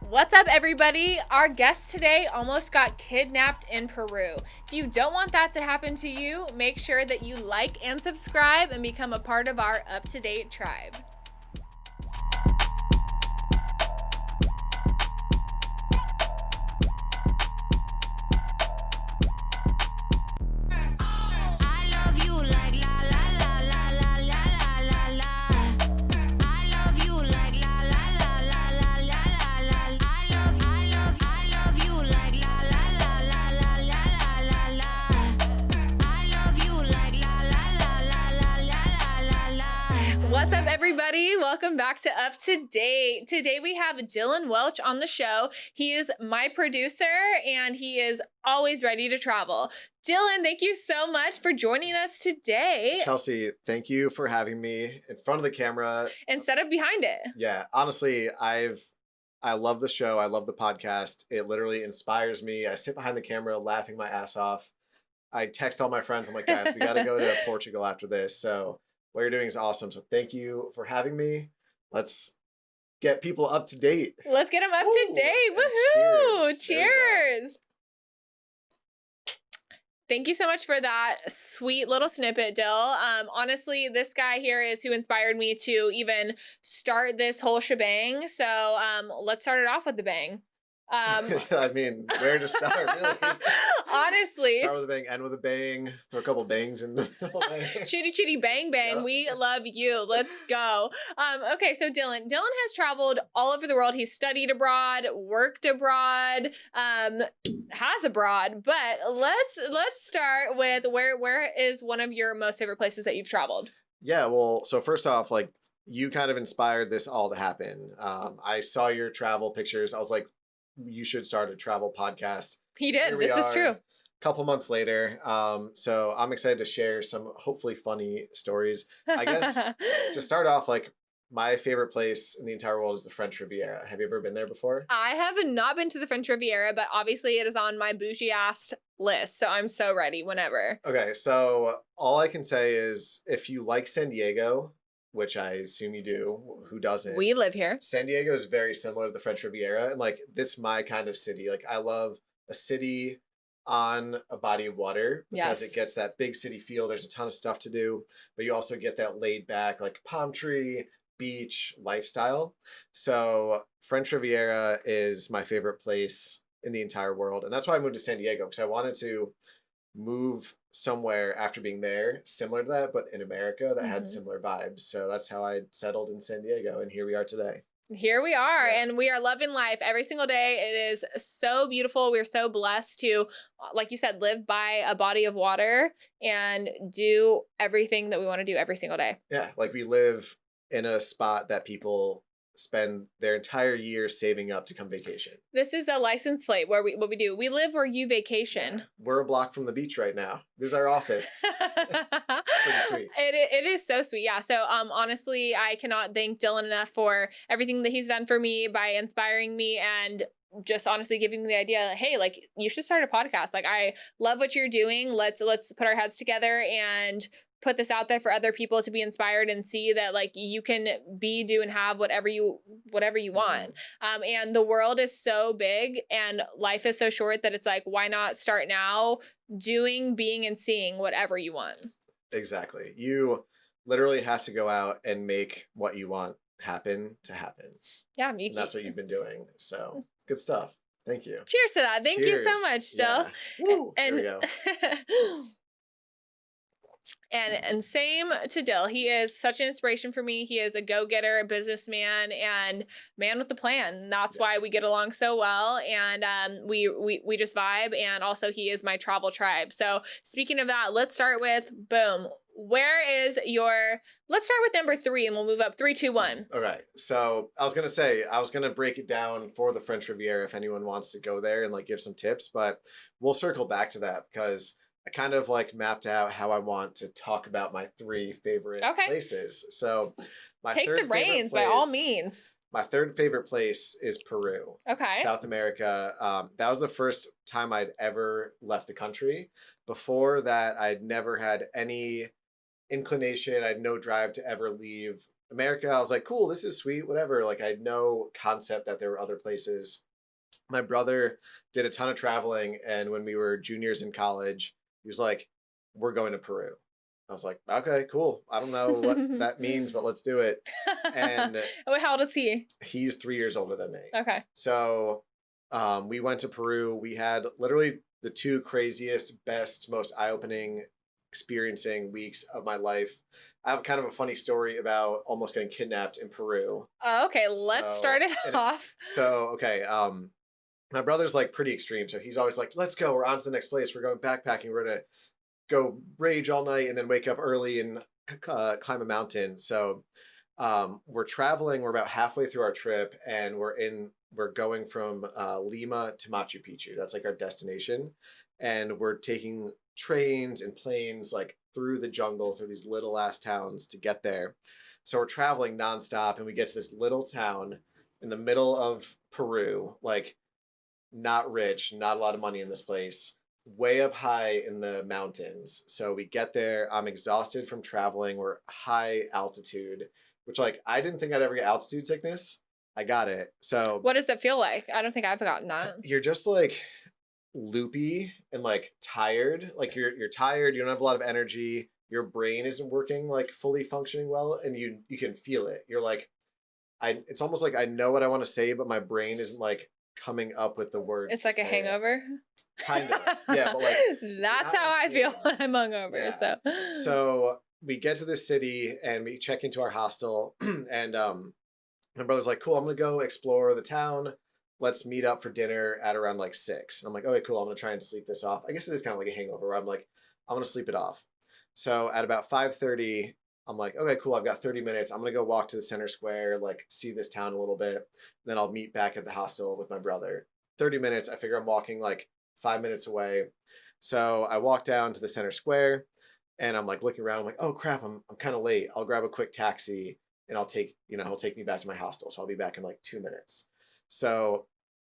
What's up, everybody? Our guest today almost got kidnapped in Peru. If you don't want that to happen to you, make sure that you like and subscribe and become a part of our up-to-date tribe. What's up, everybody? Welcome back to Up to Date. Today we have Dylan Welch on the show. He is my producer and he is always ready to travel. Dylan, thank you so much for joining us today. Chelsea, thank you for having me in front of the camera instead of behind it. Yeah, honestly, I love the show. I love the podcast. It literally inspires me. I sit behind the camera laughing my ass off. I text all my friends. I'm like, guys, we got to go to Portugal after this. So what you're doing is awesome. So thank you for having me. Let's get people up to date. Let's get them up to date. Woohoo! Cheers. Thank you so much for that sweet little snippet, Dill. Honestly, this guy here is who inspired me to even start this whole shebang. So let's start it off with the bang. I mean, where to start, really? Honestly. Start with a bang, end with a bang, throw a couple bangs in the middle. Chitty chitty bang bang. Yep. We love you. Let's go. Okay, so Dylan has traveled all over the world. He's studied abroad, worked abroad, has abroad. But let's start with where is one of your most favorite places that you've traveled? Yeah, well, so first off, like, you kind of inspired this all to happen. I saw your travel pictures. I was like, you should start a travel podcast. He did. This is true. A couple months later. So I'm excited to share some hopefully funny stories. I guess to start off, like, my favorite place in the entire world is the French Riviera. Have you ever been there before? I have not been to the French Riviera, but obviously it is on my bougie ass list. So I'm so ready whenever. Okay. So all I can say is if you like San Diego, which I assume you do, who doesn't? We live here. San Diego is very similar to the French Riviera. And like, this is my kind of city. Like, I love a city on a body of water because it gets that big city feel. There's a ton of stuff to do, but you also get that laid back, like, palm tree, beach lifestyle. So French Riviera is my favorite place in the entire world. And that's why I moved to San Diego, because I wanted to move somewhere after being there similar to that, but in America that had similar vibes. So that's how I settled in San Diego, and here we are today. Here we are, and we are loving life every single day. It is so beautiful. We're so blessed to, like you said, live by a body of water and do everything that we want to do every single day. Yeah, like, we live in a spot that people spend their entire year saving up to come vacation. This is a license plate where what we do. We live where you vacation. Yeah. We're a block from the beach right now. This is our office. Pretty sweet. It is so sweet. Yeah. So honestly, I cannot thank Dylan enough for everything that he's done for me by inspiring me and just honestly giving me the idea, hey, like, you should start a podcast. Like, I love what you're doing. Let's put our heads together and put this out there for other people to be inspired and see that, like, you can do and have whatever you want. And the world is so big and life is so short that it's like, why not start now doing, being, and seeing whatever you want? Exactly. You literally have to go out and make what you want happen to happen. Yeah. And that's what you've been doing. So good stuff. Thank you. Cheers to that. Thank you so much, Dill. Yeah. Woo, there we go. And same to Dill. He is such an inspiration for me. He is a go-getter, a businessman, and man with a plan. That's why we get along so well, and we just vibe. And also, he is my travel tribe. So speaking of that, let's start with boom. Let's start with number 3 and we'll move up 3, 2, 1. Okay. So I was going to break it down for the French Riviera if anyone wants to go there and, like, give some tips, but we'll circle back to that because I kind of, like, mapped out how I want to talk about my 3 favorite places. So take the reins by all means. My third favorite place is Peru. Okay. South America. That was the first time I'd ever left the country. Before that, I'd never had any inclination. I had no drive to ever leave America. I was like, cool, this is sweet, whatever. Like, I had no concept that there were other places. My brother did a ton of traveling, and when we were juniors in college, he was like, we're going to Peru. I was like, okay, cool. I don't know what that means, but let's do it. And wait, how old is he? He's 3 years older than me. Okay. So we went to Peru. We had literally the two craziest, best, most eye-opening, experiencing weeks of my life. I have kind of a funny story about almost getting kidnapped in Peru. Okay, let's start it off. So, okay, my brother's like pretty extreme. So he's always like, let's go. We're on to the next place. We're going backpacking. We're going to go rage all night and then wake up early and climb a mountain. So we're traveling. We're about halfway through our trip, and we're going from Lima to Machu Picchu. That's like our destination. And we're taking trains and planes like through the jungle, through these little ass towns to get there. So we're traveling nonstop, and we get to this little town in the middle of Peru, like not rich, not a lot of money in this place, way up high in the mountains. So we get there. I'm exhausted from traveling. We're high altitude, which like I didn't think I'd ever get altitude sickness. I got it. So what does that feel like? I don't think I've gotten that. You're just like loopy and like tired. Like you're tired. You don't have a lot of energy. Your brain isn't working like fully functioning well, and you can feel it. You're like, it's almost like I know what I want to say, but my brain isn't like coming up with the words. It's like a hangover. Kind of. Yeah, but like that's how I feel when I'm hungover. Yeah. So we get to this city and we check into our hostel, and my brother's like, cool, I'm gonna go explore the town. Let's meet up for dinner at around like 6. And I'm like, okay, cool, I'm gonna try and sleep this off. I guess it is kind of like a hangover where I'm like, I'm gonna sleep it off. So at about 5:30, I'm like, okay, cool, I've got 30 minutes. I'm gonna go walk to the center square, like see this town a little bit. Then I'll meet back at the hostel with my brother. 30 minutes, I figure I'm walking like 5 minutes away. So I walk down to the center square, and I'm like looking around. I'm like, oh crap, I'm kind of late. I'll grab a quick taxi, and he'll take me back to my hostel. So I'll be back in like 2 minutes. So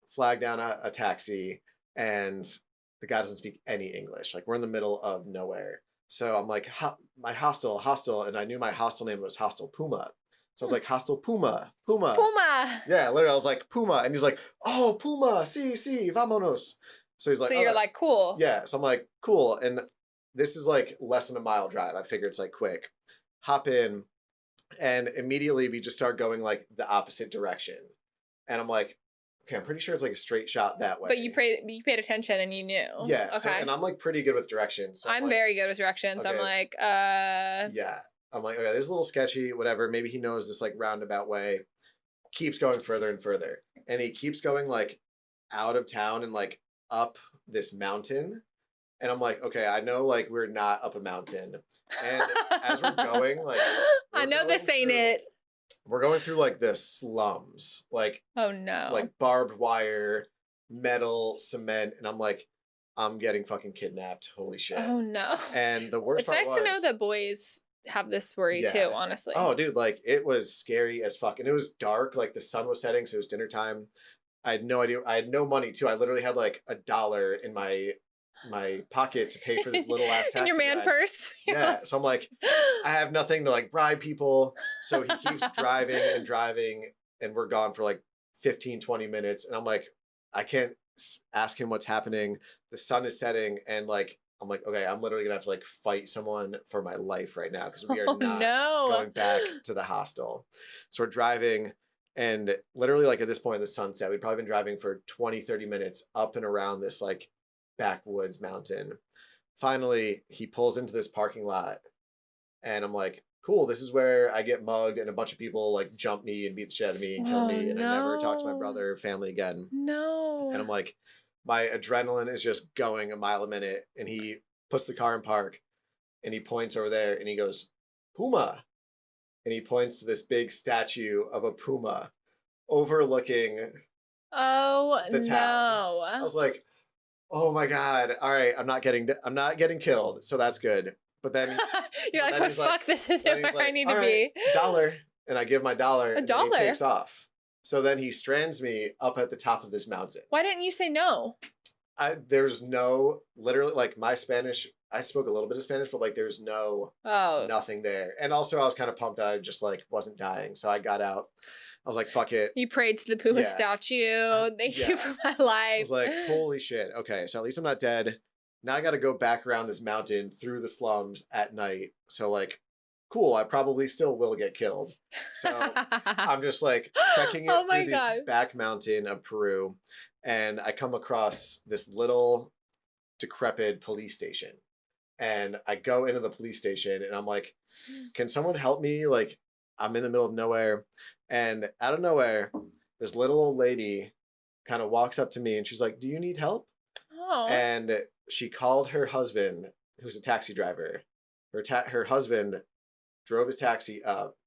flag down a taxi, and the guy doesn't speak any English. Like we're in the middle of nowhere. So I'm like, my hostel, and I knew my hostel name was Hostel Puma. So I was like, Hostel Puma. Yeah, literally, I was like, Puma. And he's like, oh, Puma, sí, vámonos. So he's like, so you're like, cool. Yeah, so I'm like, cool. And this is like less than a mile drive. I figured it's like quick. Hop in, and immediately we just start going like the opposite direction. And I'm like, okay, I'm pretty sure it's like a straight shot that way. But you paid attention and you knew. Yeah. Okay. So, and I'm like pretty good with directions. So I'm like, very good with directions. Okay. I'm like, Yeah. I'm like, okay, this is a little sketchy, whatever. Maybe he knows this like roundabout way. Keeps going further and further. And he keeps going like out of town and like up this mountain. And I'm like, okay, I know like we're not up a mountain. And as we're going, like I know this ain't it. We're going through like the slums, like oh no, like barbed wire, metal, cement, and I'm like, I'm getting fucking kidnapped. Holy shit! Oh no! And the worst part it's nice to know that boys have this worry too. Honestly. Oh, dude, like it was scary as fuck, and it was dark. Like the sun was setting, so it was dinner time. I had no idea. I had no money too. I literally had like $1 in my pocket to pay for this little ass taxi in your man ride. Purse. Yeah. So I'm like, I have nothing to like bribe people. So he keeps driving, and we're gone for like 15-20 minutes. And I'm like, I can't ask him what's happening. The sun is setting, and like I'm like, okay, I'm literally gonna have to like fight someone for my life right now because we are not going back to the hostel. So we're driving, and literally like at this point in the sunset, we'd probably been driving for 20-30 minutes up and around this like backwoods mountain. Finally, he pulls into this parking lot, and I'm like, cool, this is where I get mugged and a bunch of people like jump me and beat the shit out of me and kill me, and I never talk to my brother or family again. No. And I'm like, my adrenaline is just going a mile a minute, and he puts the car in park, and he points over there, and he goes, Puma. And he points to this big statue of a puma overlooking the town. I was like, oh my God. All right. I'm not getting killed. So that's good. But then you're like, but fuck, this isn't where I need to be. $1. And I give my $1. $1. And he takes off. So then he strands me up at the top of this mountain. Why didn't you say no? There's no, literally, like my Spanish I spoke a little bit of Spanish, but like there's Oh. nothing there. And also I was kind of pumped that I just like wasn't dying. So I got out. I was like, fuck it. You prayed to the Puma Yeah. statue. Thank Yeah. you for my life. I was like, holy shit. Okay, so at least I'm not dead. Now I got to go back around this mountain through the slums at night. So like, cool, I probably still will get killed. So I'm just like trekking it through this back mountain of Peru. And I come across this little decrepit police station. And I go into the police station and I'm like, can someone help me? Like, I'm in the middle of nowhere. And out of nowhere, this little old lady kind of walks up to me and she's like, do you need help? Oh. And she called her husband, who's a taxi driver. Her husband drove his taxi up,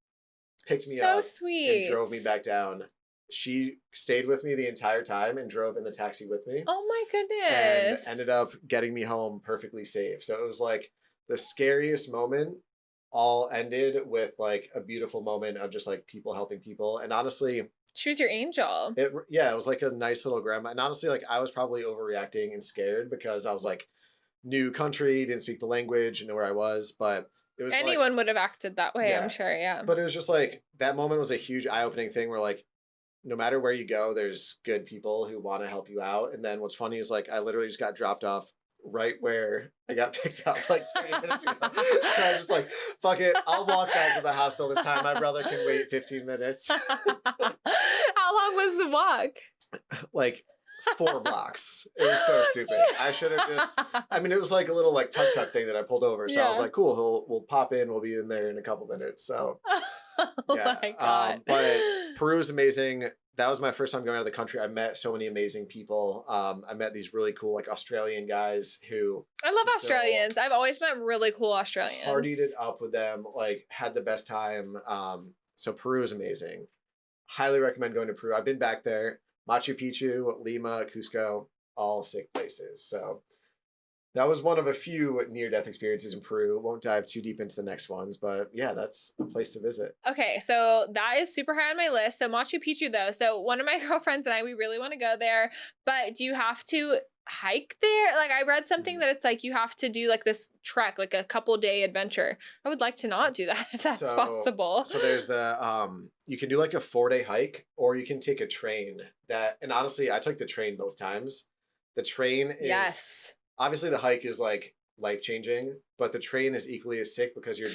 picked me up, sweet, and drove me back down. She stayed with me the entire time and drove in the taxi with me. Oh my goodness. And ended up getting me home perfectly safe. So it was like the scariest moment all ended with like a beautiful moment of just like people helping people. And honestly, she was your angel. It was like a nice little grandma. And honestly, like I was probably overreacting and scared because I was like new country, didn't speak the language, and know where I was. But it was anyone would have acted that way, I'm sure. Yeah. But it was just like that moment was a huge eye-opening thing where like no matter where you go, there's good people who want to help you out. And then what's funny is like I literally just got dropped off right where I got picked up like 30 minutes ago. And I was just like, fuck it, I'll walk back to the hostel this time. My brother can wait 15 minutes. How long was the walk? Like 4 blocks. It was so stupid. I should have just, I mean, it was like a little like tuk-tuk thing that I pulled over. So I was like, cool, we'll pop in. We'll be in there in a couple minutes. So oh my God. But Peru is amazing. That was my first time going out of the country. I met so many amazing people. I met these really cool like Australian guys who I love Australians. I've always met really cool Australians. Partied it up with them, like had the best time. So Peru is amazing. Highly recommend going to Peru. I've been back there. Machu Picchu, Lima, Cusco, all sick places. So that was one of a few near-death experiences in Peru. Won't dive too deep into the next ones, but yeah, that's a place to visit. Okay, so that is super high on my list. So Machu Picchu, though. So one of my girlfriends and I, we really want to go there, but do you have to hike there? Like I read something that it's like you have to do like this trek, like a couple-day adventure. I would like to not do that if that's possible. So there's the you can do like a 4-day hike, or you can take a train. And honestly, I took the train both times. The train is obviously the hike is like life-changing, but the train is equally as sick because you're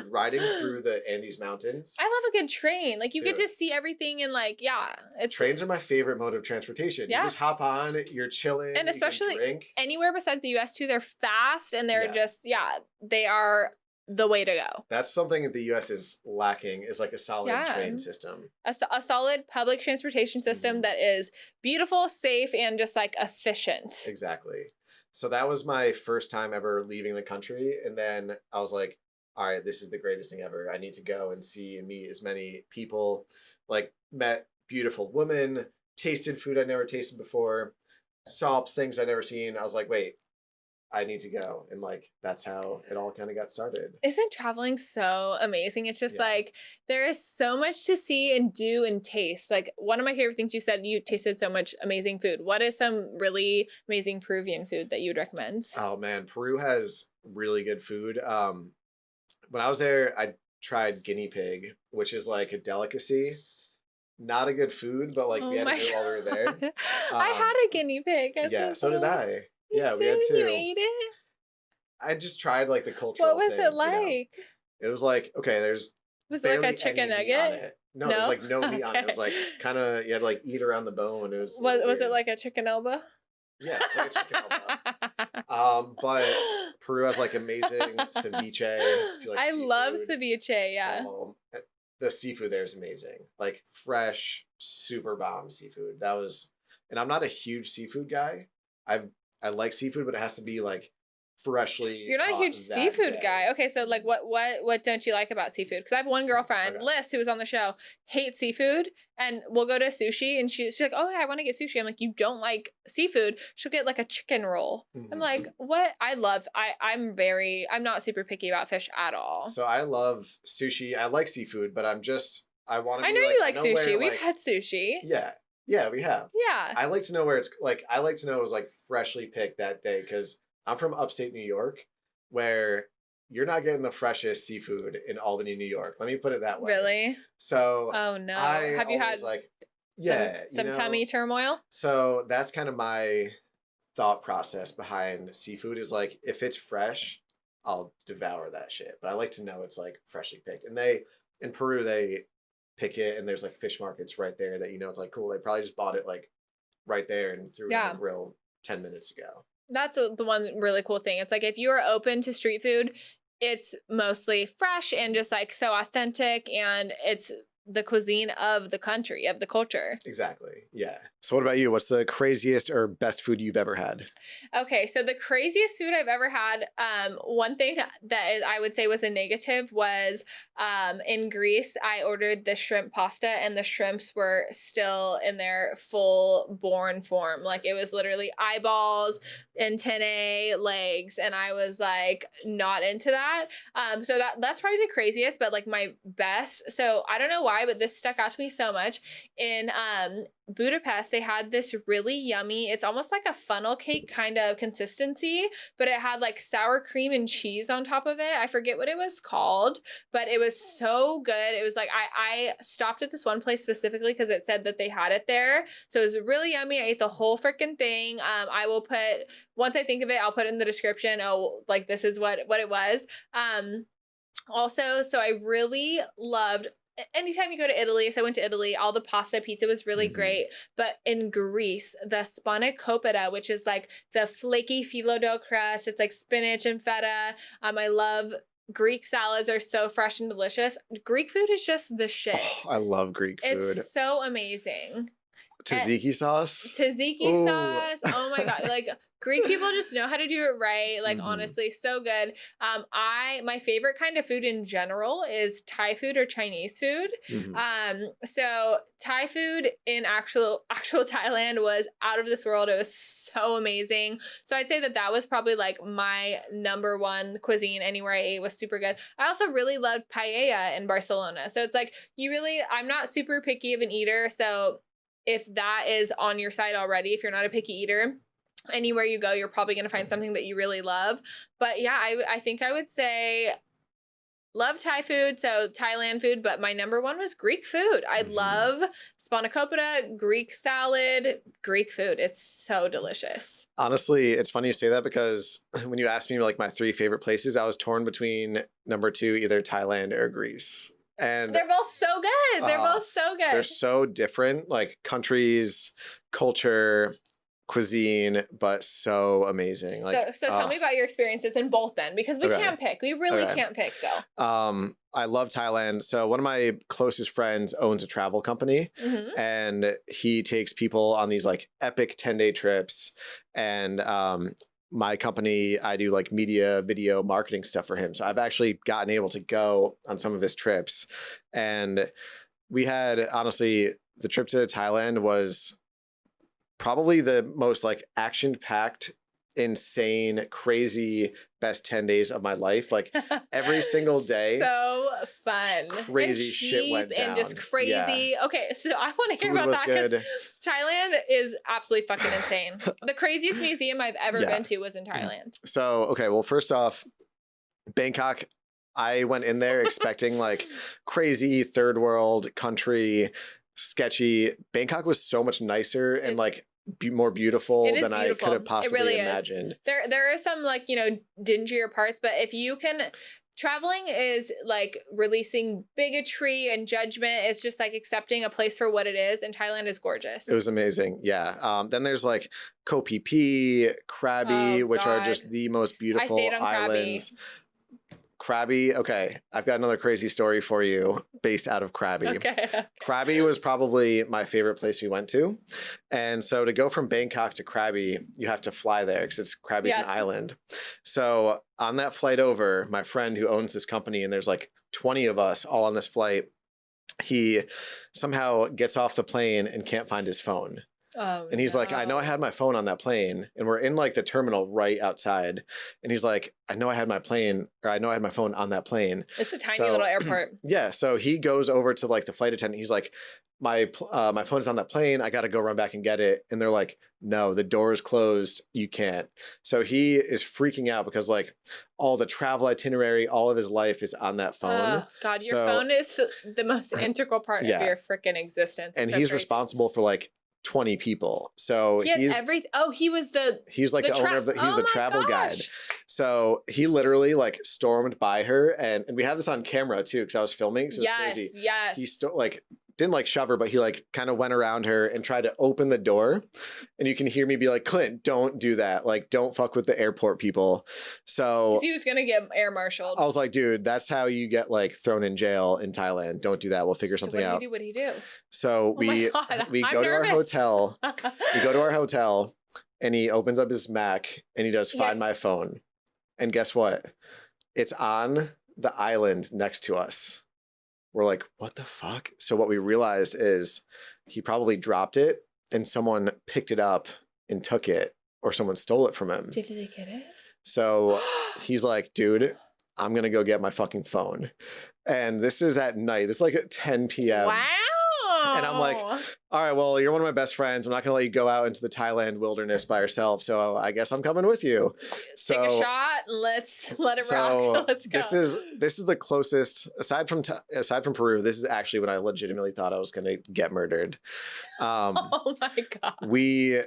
riding through the Andes Mountains. I love a good train. Like you get to see everything and like, trains are my favorite mode of transportation. Yeah. You just hop on, you're chilling. And especially anywhere besides the US too, they're fast and they're just, they are the way to go. That's something that the US is lacking, is like a solid train system. A solid public transportation system that is beautiful, safe, and just like efficient. Exactly. So that was my first time ever leaving the country. And then I was like, all right, this is the greatest thing ever. I need to go and see and meet as many people, like met beautiful women, tasted food I'd never tasted before, saw things I'd never seen. I was like, wait, I need to go. And like, that's how it all kind of got started. Isn't traveling so amazing? It's just like, there is so much to see and do and taste. Like one of my favorite things you said, you tasted so much amazing food. What is some really amazing Peruvian food that you would recommend? Oh man, Peru has really good food. When I was there, I tried guinea pig, which is like a delicacy. Not a good food, but like we had to do it while we were there. I had a guinie pig. So did I. Yeah, we had to. You ate it? I just tried like the cultural. What was it like? It was like, okay, there's. Was it like a chicken nugget? No, it was like no meat on it. It was like kind of, you had to like eat around the bone. It was. Was it like a chicken elbow? Yeah, it's like a chicken elbow. But Peru has like amazing ceviche. If you like I seafood. Love ceviche. Yeah. The seafood there is amazing. Like fresh, super bomb seafood. That was, and I'm not a huge seafood guy. I like seafood, but it has to be like freshly. You're not a huge seafood guy. Okay, so like what don't you like about seafood? Because I have one girlfriend, Liz, who was on the show, hates seafood, and we'll go to sushi, and she's like, oh yeah, I want to get sushi. I'm like, you don't like seafood? She'll get like a chicken roll. I'm like, what? I'm not super picky about fish at all. So I love sushi. I like seafood, but I want to. I know you like sushi. We've had sushi. Yeah, we have. Yeah. I like to know where it's like. I like to know it was like freshly picked that day because I'm from upstate New York, where you're not getting the freshest seafood in Albany, New York. Let me put it that way. Really? So oh no, have you had like some tummy turmoil? So that's kind of my thought process behind seafood is like, if it's fresh, I'll devour that shit. But I like to know it's like freshly picked. And in Peru, they pick it and there's like fish markets right there that, it's like, cool. They probably just bought it like right there and threw it on the grill 10 minutes ago. That's the one really cool thing. It's like, if you are open to street food, it's mostly fresh and just like so authentic, and it's the cuisine of the country, of the culture. Exactly. Yeah. So what about you? What's the craziest or best food you've ever had? Okay. So the craziest food I've ever had, one thing that I would say was a negative was in Greece, I ordered the shrimp pasta and the shrimps were still in their full born form. Like it was literally eyeballs, antennae, legs. And I was like, not into that. So that's probably the craziest, but like my best. So I don't know why, but this stuck out to me so much. In Budapest, they had this really yummy, it's almost like a funnel cake kind of consistency, but it had like sour cream and cheese on top of it. I forget what it was called, but it was so good. It was like, I stopped at this one place specifically because it said that they had it there. So it was really yummy. I ate the whole freaking thing. I will put, once I think of it, I'll put it in the description. Oh, like this is what it was. Also, so I really loved, anytime you go to Italy, so I went to Italy, all the pasta pizza was really great. But in Greece, the spanakopita, which is like the flaky phyllo dough crust, it's like spinach and feta. I love Greek salads, are so fresh and delicious. Greek food is just the shit. Oh, I love Greek food. It's so amazing. Tzatziki sauce. Tzatziki sauce. Oh my God. Like Greek people just know how to do it right. Like honestly, so good. My favorite kind of food in general is Thai food or Chinese food. So Thai food in actual Thailand was out of this world. It was so amazing. So I'd say that was probably like my number one cuisine anywhere I ate was super good. I also really loved paella in Barcelona. So it's like, I'm not super picky of an eater. So if that is on your side already, if you're not a picky eater, anywhere you go, you're probably going to find something that you really love. But yeah, I think I would say love Thai food, so Thailand food, but my number one was Greek food. I love spanakopita, Greek salad, Greek food. It's so delicious. Honestly, it's funny you say that because when you asked me like my 3 favorite places, I was torn between number 2, either Thailand or Greece. And they're both so good. They're both so good. They're so different, like countries, culture, cuisine, but so amazing. Like, so tell me about your experiences in both then, because we can't pick. We really can't pick though. I love Thailand. So one of my closest friends owns a travel company and he takes people on these like epic 10-day trips. And my company, I do like media, video, marketing stuff for him. So I've actually gotten able to go on some of his trips. And we had, honestly, the trip to Thailand was probably the most like action-packed, insane, crazy best 10 days of my life. Like every single day. So fun. Crazy shit went down. And just crazy. Yeah. Okay, so I want to hear about that because Thailand is absolutely fucking insane. The craziest museum I've ever been to was in Thailand. So, okay, well, first off, Bangkok, I went in there expecting like crazy third world country, sketchy. Bangkok was so much nicer and like more beautiful than I could have possibly imagined. There are some like, dingier parts, but if you can, traveling is like releasing bigotry and judgment. It's just like accepting a place for what it is. And Thailand is gorgeous. It was amazing. Yeah. Then there's like Koh Phi Phi, Krabi, which are just the most beautiful islands. Krabi, okay, I've got another crazy story for you based out of Krabi. Okay. Krabi was probably my favorite place we went to. And so to go from Bangkok to Krabi, you have to fly there because Krabi's an island. So on that flight over, my friend who owns this company, and there's like 20 of us all on this flight, he somehow gets off the plane and can't find his phone. Oh, and he's like, I know I had my phone on that plane, and we're in like the terminal right outside. And he's like, I know I had my phone on that plane. It's a tiny little airport. Yeah. So he goes over to like the flight attendant. He's like, my phone is on that plane. I got to go run back and get it. And they're like, no, the door is closed. You can't. So he is freaking out because like all the travel itinerary, all of his life is on that phone. Oh, God, your phone is the most integral part of your freaking existence. And he's responsible for like 20 people. So he's everything. Oh, he was he's like the owner of the travel guide. So he literally like stormed by her, and we have this on camera too because I was filming. So it's crazy. Yes. He didn't like shove her, but he like kind of went around her and tried to open the door. And you can hear me be like, Clint, don't do that. Like, don't fuck with the airport people. So he was gonna get air marshaled. I was like, dude, that's how you get like thrown in jail in Thailand. Don't do that. We'll figure something out. What did he do? So we go to our hotel. We go to our hotel, and he opens up his Mac and he does Find My Phone. And guess what? It's on the island next to us. We're like, what the fuck? So what we realized is he probably dropped it and someone picked it up and took it, or someone stole it from him. Did they get it? So he's like, dude, I'm going to go get my fucking phone. And this is at night. This is like at 10 p.m. Wow. And I'm like, all right, well, you're one of my best friends. I'm not going to let you go out into the Thailand wilderness by yourself. So I guess I'm coming with you. So, take a shot. Let's let it rock. Let's go. This is the closest, aside from Peru, this is actually when I legitimately thought I was going to get murdered. Oh my God.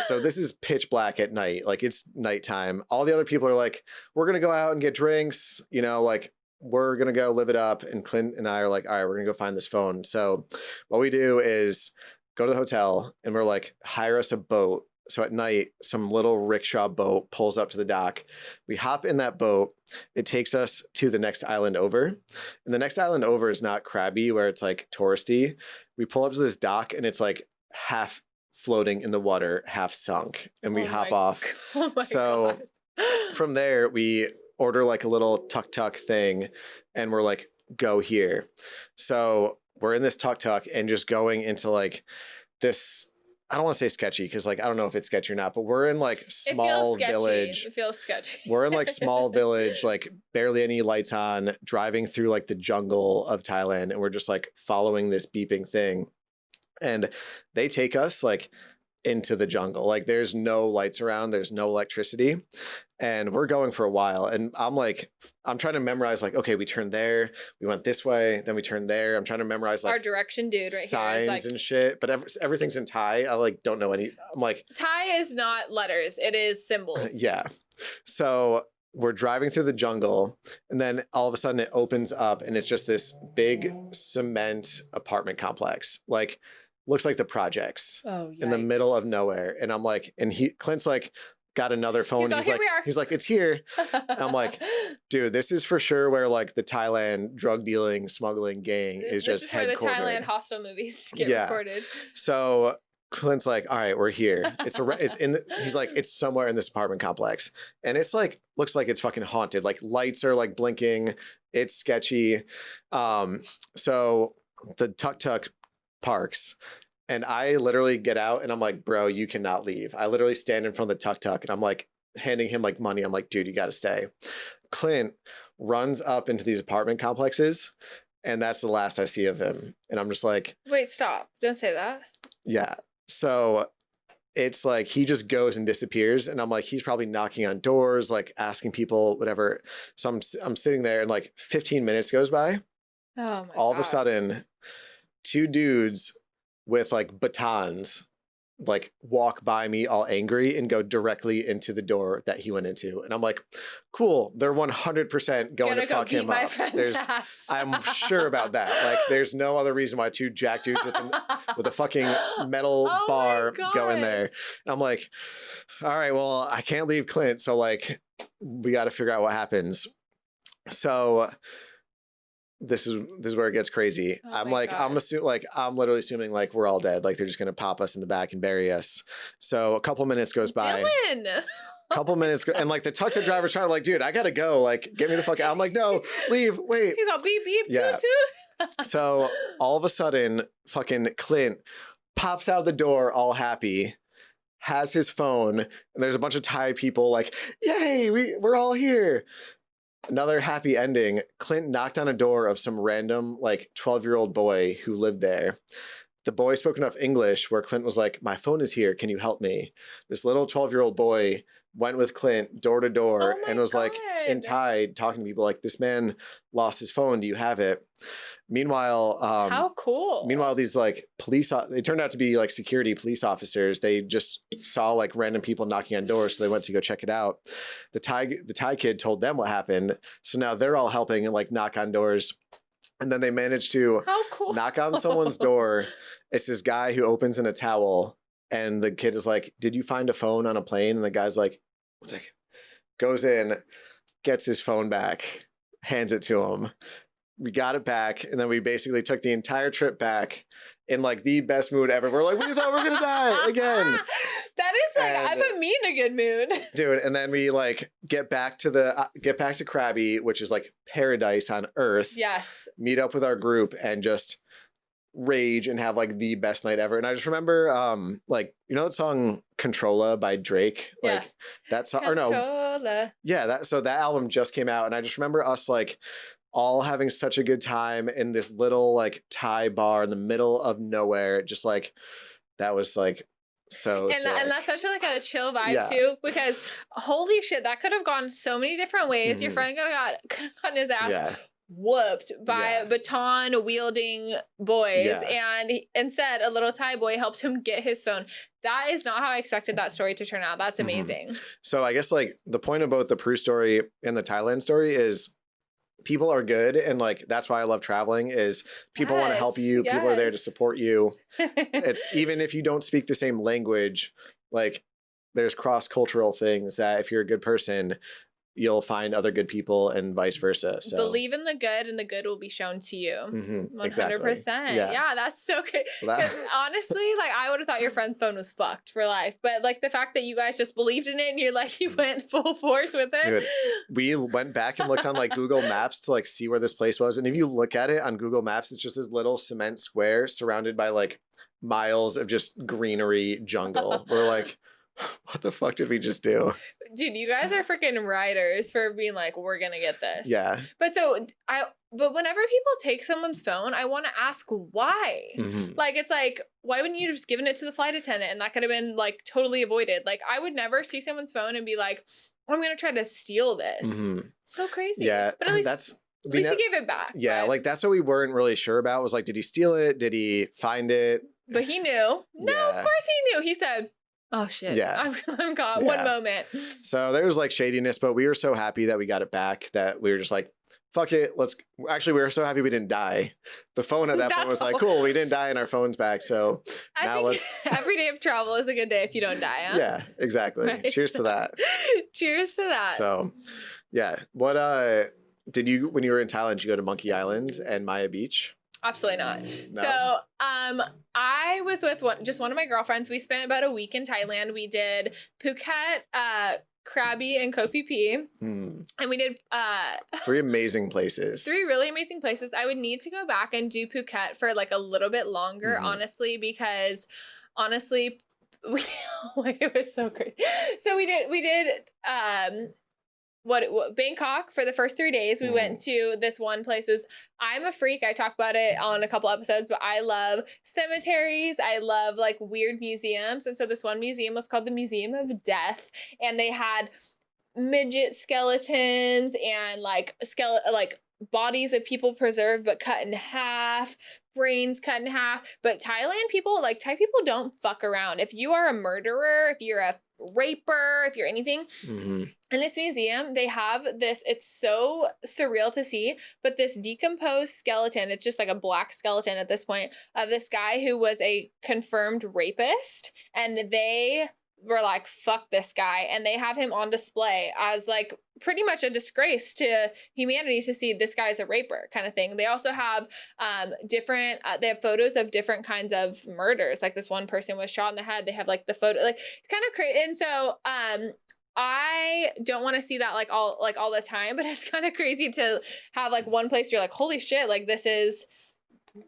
So this is pitch black at night. Like, it's nighttime. All the other people are like, we're going to go out and get drinks, you know, like, we're going to go live it up. And Clint and I are like, all right, we're going to go find this phone. So what we do is go to the hotel and we're like, hire us a boat. So at night, some little rickshaw boat pulls up to the dock. We hop in that boat. It takes us to the next island over. And the next island over is not crabby, where it's like touristy. We pull up to this dock and it's like half floating in the water, half sunk. And we hop off. Oh my God. From there, we order like a little tuk-tuk thing and we're like, go here. So we're in this tuk-tuk and just going into like this, I don't want to say sketchy because like I don't know if it's sketchy or not, but we're in like small village. It feels sketchy. We're in like small village, like barely any lights on, driving through like the jungle of Thailand, and we're just like following this beeping thing. And they take us like into the jungle. Like, there's no lights around, there's no electricity, and we're going for a while. And I'm trying to memorize, like, okay, we turned there, we went this way, then we turned there. I'm trying to memorize like our direction dude right signs here is and shit, but everything's in Thai. I like don't know any. I'm like, Thai is not letters, it is symbols. Yeah. So we're driving through the jungle, and then all of a sudden it opens up and it's just this big cement apartment complex. Like, looks like the projects in the middle of nowhere. And I'm like, and Clint's like, got another phone. He's like, it's here. And I'm like, dude, this is for sure where like the Thailand drug dealing, smuggling gang is just headquartered. This is where the Thailand hostel movies get recorded. So Clint's like, all right, we're here. He's like, it's somewhere in this apartment complex. And it's like, looks like it's fucking haunted. Like, lights are like blinking. It's sketchy. So the tuk-tuk parks, and I literally get out and I'm like, bro, you cannot leave. I literally stand in front of the tuk-tuk and I'm like handing him like money. I'm like, dude, you got to stay. Clint runs up into these apartment complexes, and that's the last I see of him. And I'm just like, wait, stop. Don't say that. Yeah. So it's like he just goes and disappears, and I'm like, he's probably knocking on doors, like asking people, whatever. So I'm sitting there, and like 15 minutes goes by. Oh my All God. of a sudden, two dudes with like batons like walk by me all angry and go directly into the door that he went into. And I'm like, cool, they're 100% going to fuck him up. I'm sure about that. Like, there's no other reason why two jack dudes with a fucking metal bar go in there. And I'm like, all right, well, I can't leave Clint, so like we got to figure out what happens. So this is where it gets crazy. I'm literally assuming like we're all dead. Like, they're just gonna pop us in the back and bury us. So a couple minutes goes by. Dylan! Couple minutes and like the tuk-tuk driver's trying to like, dude, I gotta go. Like, get me the fuck out. I'm like, no, leave, wait. He's all beep beep yeah. toot toot. So all of a sudden, fucking Clint pops out of the door all happy, has his phone, and there's a bunch of Thai people like, yay, we're all here. Another happy ending. Clint knocked on a door of some random like 12-year-old boy who lived there. The boy spoke enough English where Clint was like, my phone is here. Can you help me? This little 12-year-old boy went with Clint door to door and was like in Thai talking to people like, this man lost his phone. Do you have it? Meanwhile, how cool. Meanwhile, these like they turned out to be like security police officers. They just saw like random people knocking on doors. So they went to go check it out. The Thai kid told them what happened. So now they're all helping and like knock on doors. And then they managed to knock on someone's door. It's this guy who opens in a towel. And the kid is like, did you find a phone on a plane? And the guy's like, 1 second. Goes in, gets his phone back, hands it to him. We got it back. And then we basically took the entire trip back in like the best mood ever. We're like, we thought we were going to die again. That is like, I put me in a good mood. Dude. And then we like get back to Krabi, which is like paradise on earth. Yes. Meet up with our group and just rage and have like the best night ever. And I just remember like, you know that song Controlla by Drake? Like that song, or no. Yeah, that album just came out and I just remember us like all having such a good time in this little like Thai bar in the middle of nowhere. Just like that was like so and that's such like a chill vibe too, because holy shit, that could have gone so many different ways. Mm-hmm. Your friend could have gotten his ass whooped by baton wielding boys, and instead a little Thai boy helped him get his phone. That is not how I expected that story to turn out. That's amazing. Mm-hmm. So I guess like the point of both the Peru story and the Thailand story is people are good, and like that's why I love traveling is people want to help you. People are there to support you. It's even if you don't speak the same language, like there's cross-cultural things that if you're a good person, you'll find other good people and vice versa. So believe in the good and the good will be shown to you. 100%. Exactly. Yeah, that's so good. Because honestly, like I would have thought your friend's phone was fucked for life. But like the fact that you guys just believed in it and you're like, you went full force with it. Dude, we went back and looked on like Google Maps to like see where this place was. And if you look at it on Google Maps, it's just this little cement square surrounded by like miles of just greenery jungle. We're like, what the fuck did we just do? Dude, you guys are freaking writers for being like, we're gonna get this. Yeah. But whenever people take someone's phone, I want to ask why. Mm-hmm. Like, it's like, why wouldn't you just given it to the flight attendant and that could have been like totally avoided? Like, I would never see someone's phone and be like, oh, I'm gonna try to steal this. Mm-hmm. So crazy. Yeah. But at least he gave it back. Yeah, like that's what we weren't really sure about. Was like, did he steal it? Did he find it? But he knew. No, of course he knew. He said, oh shit. Yeah. I'm caught. One moment. So there was like shadiness, but we were so happy that we got it back that we were just like, fuck it. We were so happy we didn't die. The phone at that point was like, cool, we didn't die and our phone's back. So every day of travel is a good day if you don't die. Huh? Yeah, exactly. Right? Cheers to that. Cheers to that. So yeah. What, when you were in Thailand, did you go to Monkey Island and Maya Beach? Absolutely not. No? So, I was with one of my girlfriends. We spent about a week in Thailand. We did Phuket, Krabi, and Koh Phi Phi. And we did 3 amazing places. 3 really amazing places. I would need to go back and do Phuket for like a little bit longer, honestly, because it was so crazy. So we did Bangkok for the first 3 days. We went to this one place. I'm a freak. I talk about it on a couple episodes, but I love cemeteries. I love like weird museums. And so this one museum was called the Museum of Death, and they had midget skeletons and like bodies of people preserved but cut in half, brains cut in half. But Thai people don't fuck around. If you are a murderer, if you're a raper, if you're anything, in this museum, they have this, it's so surreal to see, but this decomposed skeleton, it's just like a black skeleton at this point, of this guy who was a confirmed rapist, and they were like, fuck this guy, and they have him on display as like pretty much a disgrace to humanity to see this guy's a raper kind of thing. They also have they have photos of different kinds of murders. Like this one person was shot in the head. They have like the photo, like it's kind of crazy. And so I don't want to see that like all the time, but it's kind of crazy to have like one place you're like, holy shit, like this is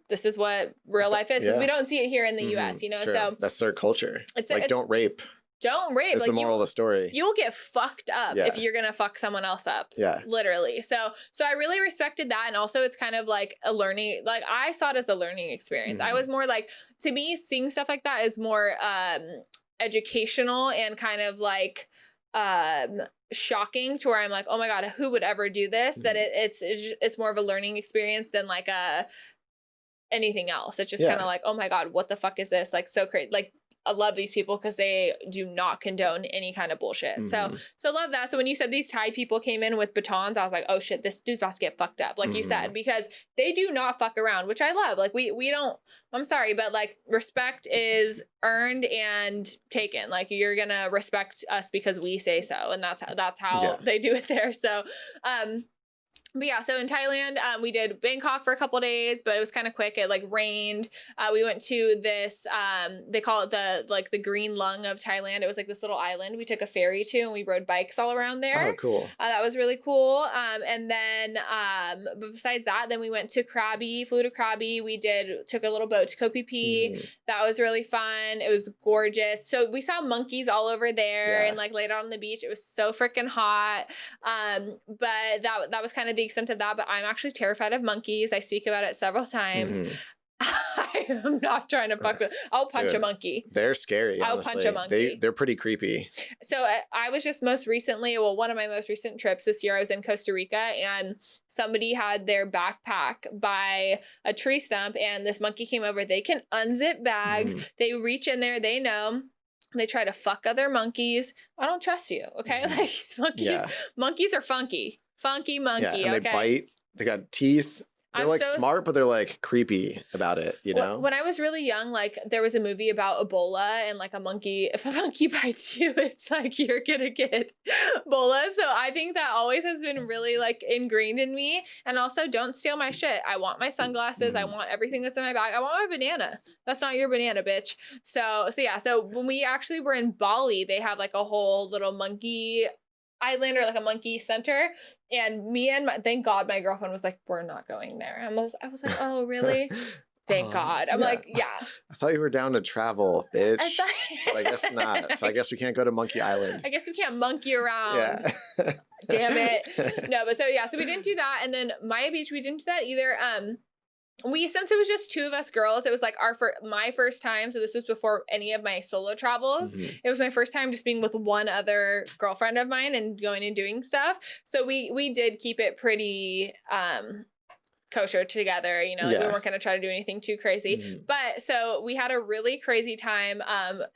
this is what real life is, because we don't see it here in the US, you know. So that's their culture. It's like, don't rape. Don't rape. Is like, the moral of the story. You'll get fucked up if you're gonna fuck someone else up. Yeah. Literally. So I really respected that. And also it's kind of like a learning, like I saw it as a learning experience. I was more like, to me, seeing stuff like that is more educational and kind of like shocking, to where I'm like, oh my God, who would ever do this? That it's more of a learning experience than like anything else. It's just kind of like, oh my God, what the fuck is this? Like, so crazy. Like, I love these people because they do not condone any kind of bullshit. So love that. So when you said these Thai people came in with batons, I was like, oh shit, this dude's about to get fucked up. Like you said, because they do not fuck around, which I love. Like we don't, I'm sorry, but like respect is earned and taken. Like you're going to respect us because we say so. And that's how they do it there. So, but yeah, so in Thailand, we did Bangkok for a couple days, but it was kind of quick. It like rained. We went to this, they call it the green lung of Thailand. It was like this little island we took a ferry to, and we rode bikes all around there. Oh, cool. That was really cool. And then, but besides that, then we went to Krabi, flew to Krabi. We took a little boat to Koh Phi Phi. That was really fun. It was gorgeous. So we saw monkeys all over there and like laid out on the beach. It was so freaking hot. But that was kind of the extent of that. But I'm actually terrified of monkeys. I speak about it several times. I am not trying to fuck with. I'll punch a monkey. They're scary. I'll punch a monkey. They're pretty creepy. So I was just most recently, one of my most recent trips this year, I was in Costa Rica, and somebody had their backpack by a tree stump, and this monkey came over. They can unzip bags. They reach in there. They know. They try to fuck other monkeys. I don't trust you. Okay. Like monkeys are funky. Funky monkey. Yeah, and they bite. They got teeth. They're like smart, but they're like creepy about it, you know? When I was really young, like there was a movie about Ebola, and like if a monkey bites you, it's like you're gonna get Ebola. So I think that always has been really like ingrained in me. And also, don't steal my shit. I want my sunglasses. I want everything that's in my bag. I want my banana. That's not your banana, bitch. So yeah. So when we actually were in Bali, they have like a whole little monkey island, or like a monkey center, and thank God my girlfriend was like, we're not going there. I was like, oh really? Thank God. I'm like, yeah. I thought you were down to travel, bitch. But I guess not. So I guess we can't go to Monkey Island. I guess we can't monkey around. Yeah. Damn it. No, but so we didn't do that. And then Maya Beach, we didn't do that either. Since it was just two of us girls, it was like my first time. So this was before any of my solo travels. It was my first time just being with one other girlfriend of mine and going and doing stuff. So we did keep it pretty kosher together, you know, like we weren't going to try to do anything too crazy. But so we had a really crazy time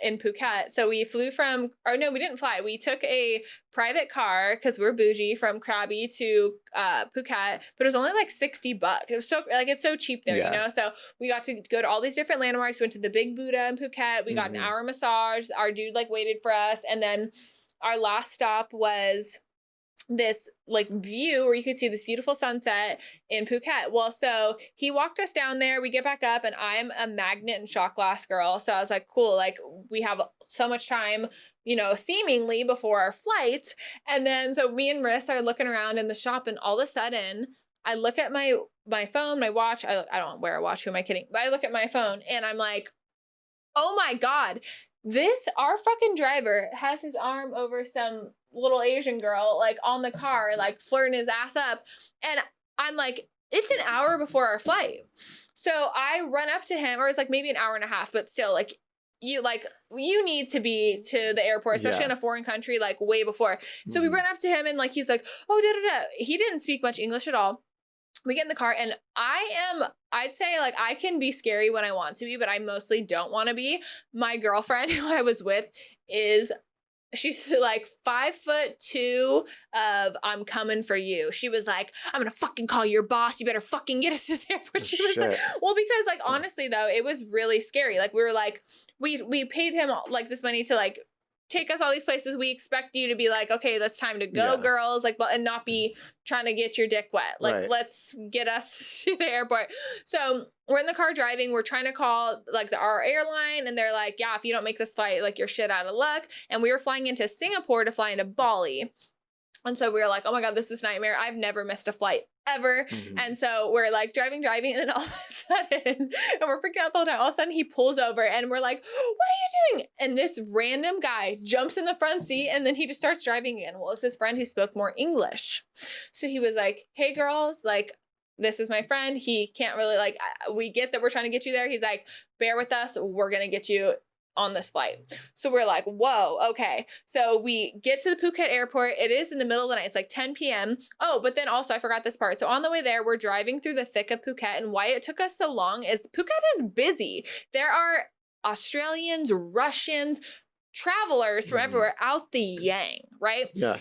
in Phuket. So we flew we didn't fly. We took a private car because we're bougie from Krabi to Phuket, but it was only like $60. It was it's so cheap there, you know? So we got to go to all these different landmarks. We went to the Big Buddha in Phuket. We got an hour massage. Our dude like waited for us. And then our last stop was this like view where you could see this beautiful sunset in Phuket. Well, so he walked us down there. We get back up, and I'm a magnet and shot glass girl. So I was like, cool, like we have so much time, you know, seemingly before our flight. And then so me and Marissa are looking around in the shop, and all of a sudden I look at my phone, my watch. I don't wear a watch. Who am I kidding? But I look at my phone, and I'm like, oh my God, our fucking driver has his arm over some little Asian girl like on the car, like flirting his ass up. And I'm like, it's an hour before our flight. So I run up to him, or it's like maybe an hour and a half, but still like you need to be to the airport, especially in a foreign country, like way before. So we run up to him, and like, he's like, oh, da. He didn't speak much English at all. We get in the car, and I'd say like I can be scary when I want to be, but I mostly don't want to be. My girlfriend who I was with she's like 5'2" of I'm coming for you. She was like, I'm gonna fucking call your boss. You better fucking get us to this airport. She was like, well, because like honestly though, it was really scary. Like we were like, we paid him like this money to like take us all these places. We expect you to be like, okay, that's time to go, girls. Like, but and not be trying to get your dick wet. Like, let's get us to the airport. So we're in the car driving. We're trying to call like our airline, and they're like, yeah, if you don't make this flight, like you're shit out of luck. And we were flying into Singapore to fly into Bali. And so we were like, oh my God, this is nightmare. I've never missed a flight ever. And so we're like driving, and then all of a sudden, and we're freaking out the whole time. All of a sudden he pulls over and we're like, what are you doing? And this random guy jumps in the front seat and then he just starts driving again. Well, it's his friend who spoke more English. So he was like, hey girls, like, this is my friend. He can't really like, we get that we're trying to get you there. He's like, bear with us. We're going to get you on this flight. So we're like, whoa, okay. So we get to the Phuket airport. It is in the middle of the night. It's like 10 p.m. Oh, but then also I forgot this part. So on the way there, we're driving through the thick of Phuket. And why it took us so long is Phuket is busy. There are Australians, Russians, travelers from everywhere out the yang, right? Yeah.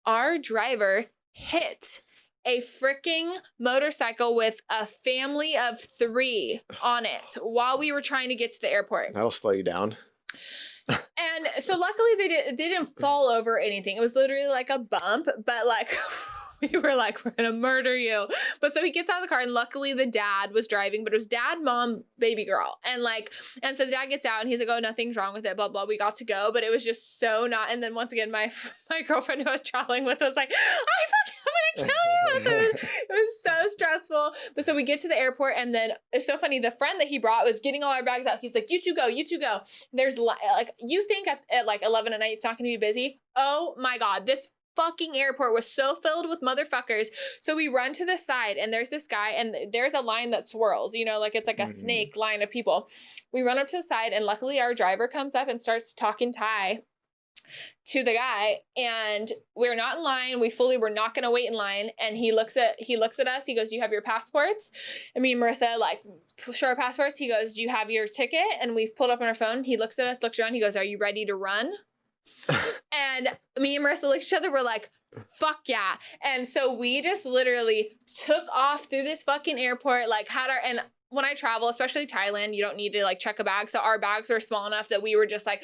Our driver hit a freaking motorcycle with a family of 3 on it while we were trying to get to the airport. That'll slow you down. And so luckily they didn't fall over anything. It was literally like a bump, but like we were like, we're gonna murder you. But so he gets out of the car and luckily the dad was driving, but it was dad, mom, baby girl. And so the dad gets out and he's like, oh, nothing's wrong with it, blah, blah. We got to go, but it was just so not. And then once again, my girlfriend who I was traveling with was like, I'm gonna kill you. So it was so stressful. But so we get to the airport and then it's so funny. The friend that he brought was getting all our bags out. He's like, you two go. There's like, you think at like 11 at night, it's not going to be busy. Oh my God. This fucking airport was so filled with motherfuckers. So we run to the side and there's this guy and there's a line that swirls, you know, like it's like a snake line of people. We run up to the side and luckily our driver comes up and starts talking Thai to the guy and we're not in line. We're not going to wait in line. And he looks at us. He goes, do you have your passports? And me and Marissa like show our passports. He goes, do you have your ticket? And we pulled up on our phone. He looks at us, looks around. He goes, are you ready to run? And me and Marissa looked at each other. We're like, fuck yeah. And so we just literally took off through this fucking airport, like and when I travel, especially Thailand, you don't need to like check a bag. So our bags were small enough that we were just like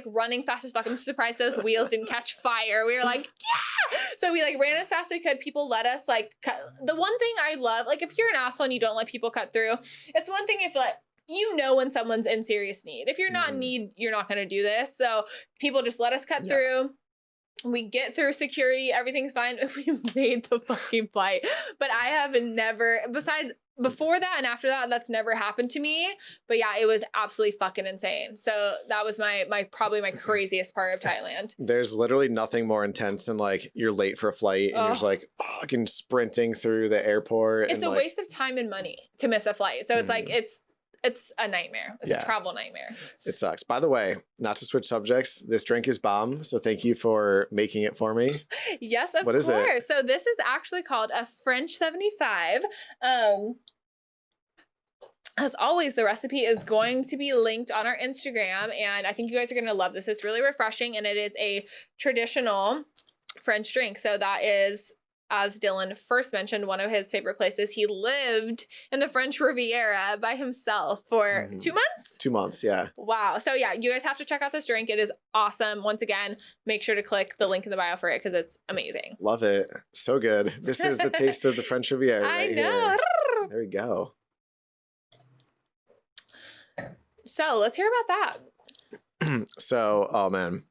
running fast as fuck. I'm surprised those wheels didn't catch fire. We were like, yeah. So we like ran as fast as we could. People let us like cut. The one thing I love, like if you're an asshole and you don't let people cut through, it's one thing if like, you know when someone's in serious need. If you're not in need, you're not going to do this. So people just let us cut through. We get through security. Everything's fine. We made the fucking flight. But I have never, besides before that and after that, that's never happened to me. But yeah, it was absolutely fucking insane. So that was probably my craziest part of Thailand. There's literally nothing more intense than like you're late for a flight and you're just like fucking sprinting through the airport. It's a waste of time and money to miss a flight. So it's like, it's a nightmare. It's a travel nightmare. It sucks. By the way, not to switch subjects, this drink is bomb. So thank you for making it for me. Yes, of course. What is it? So this is actually called a French 75. As always, the recipe is going to be linked on our Instagram. And I think you guys are going to love this. It's really refreshing. And it is a traditional French drink. So that is, as Dylan first mentioned, one of his favorite places. He lived in the French Riviera by himself for 2 months? 2 months, yeah. Wow. So yeah, you guys have to check out this drink. It is awesome. Once again, make sure to click the link in the bio for it because it's amazing. Love it. So good. This is the taste of the French Riviera right I know. Here. There we go. So let's hear about that. So, oh man.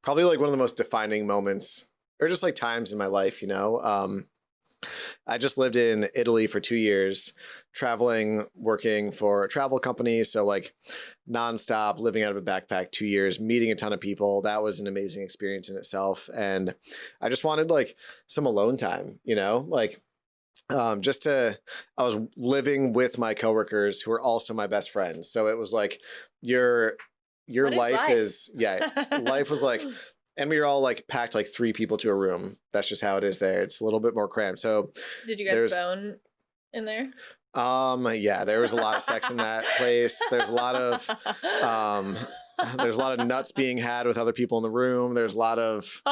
Probably like one of the most defining moments or just like times in my life, you know. I just lived in Italy for 2 years, traveling, working for a travel company. So like nonstop, living out of a backpack, 2 years, meeting a ton of people. That was an amazing experience in itself. And I just wanted like some alone time, you know, like I was living with my coworkers who are also my best friends. So it was like your life is life was like, and we were all like packed like 3 people to a room. That's just how it is there. It's a little bit more cramped. So did you guys bone in there? Yeah, there was a lot of sex in that place. There's a lot of nuts being had with other people in the room. There's a lot of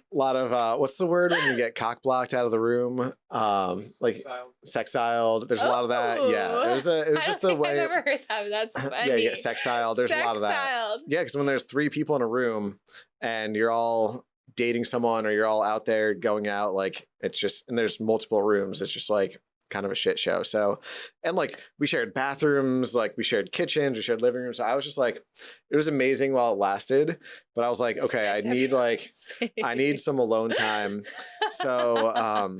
what's the word when you get cock blocked out of the room? Like sexiled. There's a lot of that. Yeah. It was just the way. I've never heard that. That's funny. Yeah, you get sexiled. There's a lot of that. Yeah, because when there's 3 people in a room and you're all dating someone or you're all out there going out, like it's just, and there's multiple rooms. It's just like, kind of a shit show. So, and like we shared bathrooms, like we shared kitchens, we shared living rooms. So I was just like, it was amazing while it lasted, but I was like, okay, I need some alone time. So,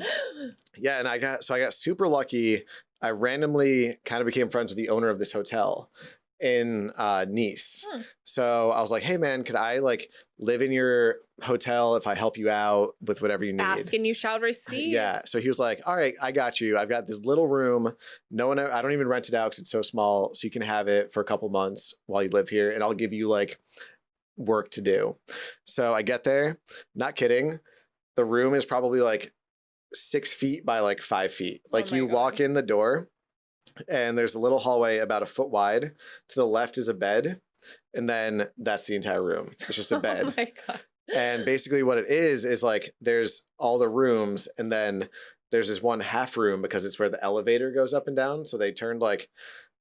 yeah. And I got super lucky. I randomly kind of became friends with the owner of this hotel in Nice. So I was like, hey man, could I like live in your hotel if I help you out with whatever you need? Ask and you shall receive. Yeah. So he was like, all right, I got you. I've got this little room. I don't even rent it out because it's so small. So you can have it for a couple months while you live here, and I'll give you like work to do. So I get there, not kidding. The room is probably like 6 feet by like 5 feet. Like you walk in the door, and there's a little hallway about a foot wide. To the left is a bed. And then that's the entire room. It's just a bed. Oh my God. And basically what it is like there's all the rooms, and then there's this one half room because it's where the elevator goes up and down. So they turned like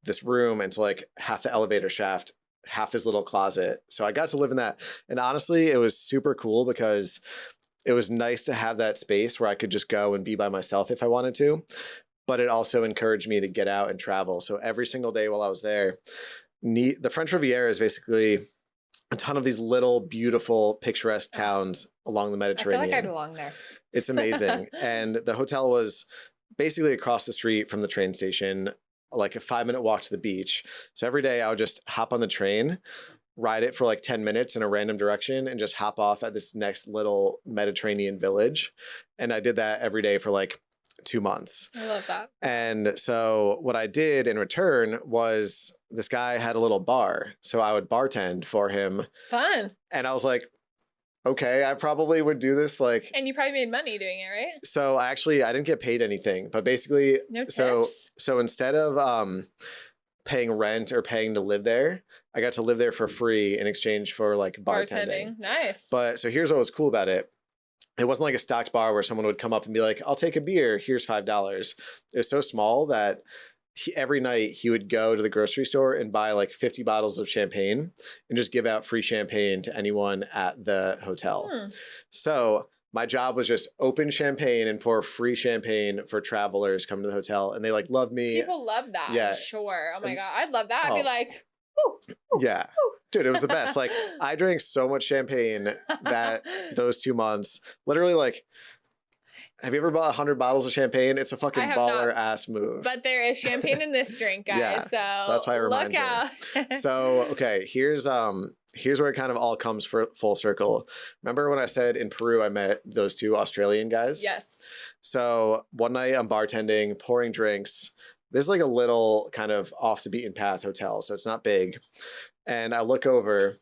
this room into like half the elevator shaft, half this little closet. So I got to live in that. And honestly, it was super cool because it was nice to have that space where I could just go and be by myself if I wanted to. But it also encouraged me to get out and travel. So every single day while I was there, the French Riviera is basically a ton of these little, beautiful, picturesque towns along the Mediterranean. I feel like I belong there. It's amazing. And the hotel was basically across the street from the train station, like a 5-minute walk to the beach. So every day I would just hop on the train, ride it for like 10 minutes in a random direction, and just hop off at this next little Mediterranean village. And I did that every day for like 2 months. I love that. And so what I did in return was this guy had a little bar. So I would bartend for him. Fun. And I was like, okay, I probably would do this like. And you probably made money doing it, right? So I didn't get paid anything, but basically, no tips. So instead of paying rent or paying to live there, I got to live there for free in exchange for like bartending. Nice. But so here's what was cool about it. It wasn't like a stocked bar where someone would come up and be like, I'll take a beer. Here's $5. It was so small that every night he would go to the grocery store and buy like 50 bottles of champagne and just give out free champagne to anyone at the hotel. So my job was just open champagne and pour free champagne for travelers coming to the hotel. And they like loved me. People love that. Yeah. Sure. Oh my God. I'd love that. I'd be like, ooh, yeah. Ooh. Dude, it was the best. Like I drank so much champagne those 2 months. Literally, like, have you ever bought 100 bottles of champaign? It's a fucking baller ass move. But there is champagne in this drink, guys. Yeah, so that's why I remind you. Look out. So okay, here's where it kind of all comes full circle. Remember when I said in Peru I met those 2 Australian guys? Yes. So one night I'm bartending, pouring drinks. This is like a little kind of off the beaten path hotel, so it's not big. And I look over,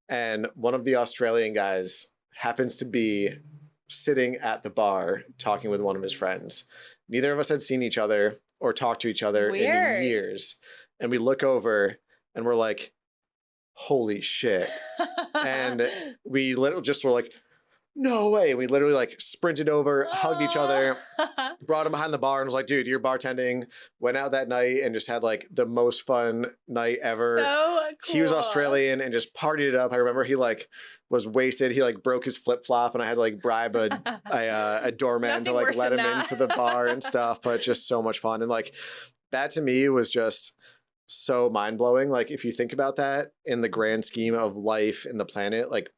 and one of the Australian guys happens to be sitting at the bar talking with one of his friends. Neither of us had seen each other or talked to each other in years. And we look over and we're like, holy shit. And we literally just were like, no way. We literally like sprinted over, hugged each other, brought him behind the bar and was like, dude, you're bartending. Went out that night and just had like the most fun night ever. So cool. He was Australian and just partied it up. I remember he like was wasted. He like broke his flip flop and I had to like bribe a doorman to like let him into the bar and stuff. But just so much fun. And like that to me was just so mind blowing. Like if you think about that in the grand scheme of life and the planet, like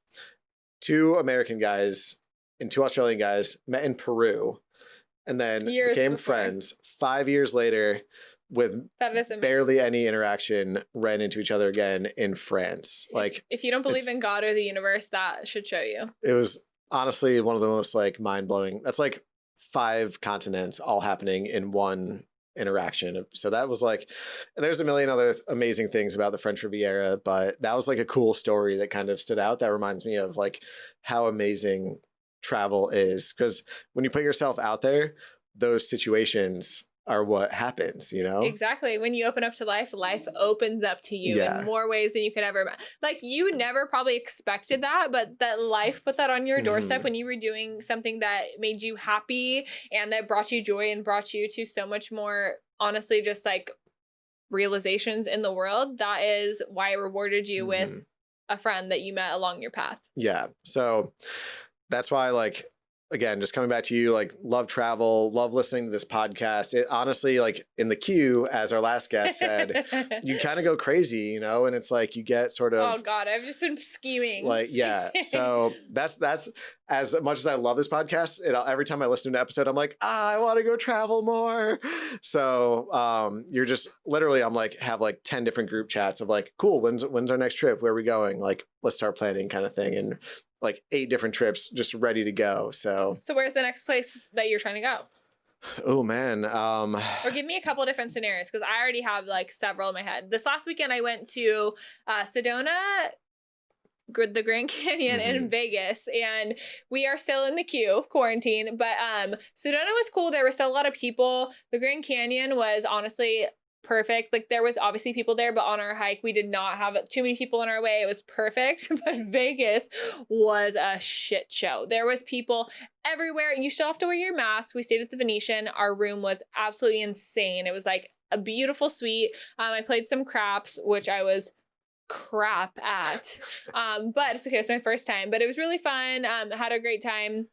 2 American guys and 2 Australian guys met in Peru and then became friends. 5 years later, with barely any interaction, ran into each other again in France. Like, if you don't believe in God or the universe, that should show you. It was honestly one of the most like mind blowing. That's like 5 continents all happening in one interaction. So that was like, and there's a million other amazing things about the French Riviera, but that was like a cool story that kind of stood out. That reminds me of like how amazing travel is, because when you put yourself out there, those situations are what happens, you know? Exactly. When you open up to life, life opens up to you in more ways than you could ever. Like you never probably expected that, but that life put that on your doorstep when you were doing something that made you happy and that brought you joy and brought you to so much more, honestly, just like realizations in the world. That is why it rewarded you with a friend that you met along your path. Yeah. So that's why like again, just coming back to you, like love travel, love listening to this podcast. It honestly, like in the queue, as our last guest said, you kind of go crazy, you know, and it's like you get sort of, oh God, I've just been scheming. Like, yeah. So that's as much as I love this podcast, every time I listen to an episode, I'm like, I want to go travel more. So you're just literally, I'm like, have like 10 different group chats of like, cool, when's our next trip? Where are we going? Like, let's start planning kind of thing. And like 8 different trips just ready to go. So where's the next place that you're trying to go? Oh man. Or give me a couple different scenarios, because I already have like several in my head. This last weekend I went to Sedona, the Grand Canyon, in Vegas, and we are still in the queue, quarantine, but Sedona was cool. There were still a lot of people. The Grand Canyon was honestly perfect. Like there was obviously people there, but on our hike we did not have too many people on our way. It was perfect. But Vegas was a shit show. There was people everywhere. You still have to wear your mask. We stayed at the Venetian. Our room was absolutely insane. It was like a beautiful suite. I played some craps, which I was crap at, but it's okay. It's my first time, but it was really fun. Had a great time.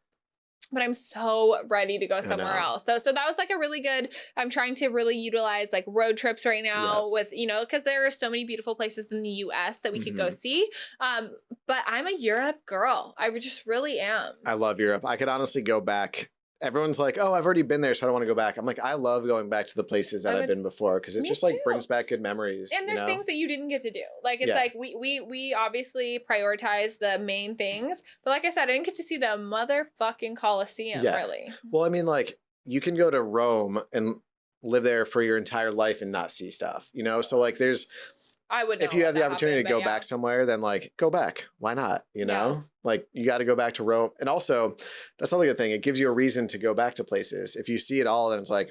But I'm so ready to go somewhere else. So that was like a really good, I'm trying to really utilize like road trips right now with, you know, because there are so many beautiful places in the US that we could go see. But I'm a Europe girl. I just really am. I love Europe. I could honestly go back. Everyone's like, oh, I've already been there, so I don't want to go back. I'm like, I love going back to the places that I've been before, because it just like brings back good memories. And there's things that you didn't get to do. Like it's like we obviously prioritize the main things, but like I said, I didn't get to see the motherfucking Colosseum really. Well, I mean, like you can go to Rome and live there for your entire life and not see stuff, you know? So like there's I would if you have the opportunity to go back somewhere, then like go back. Why not? You know, like you got to go back to Rome. And also that's another good thing. It gives you a reason to go back to places. If you see it all, then it's like,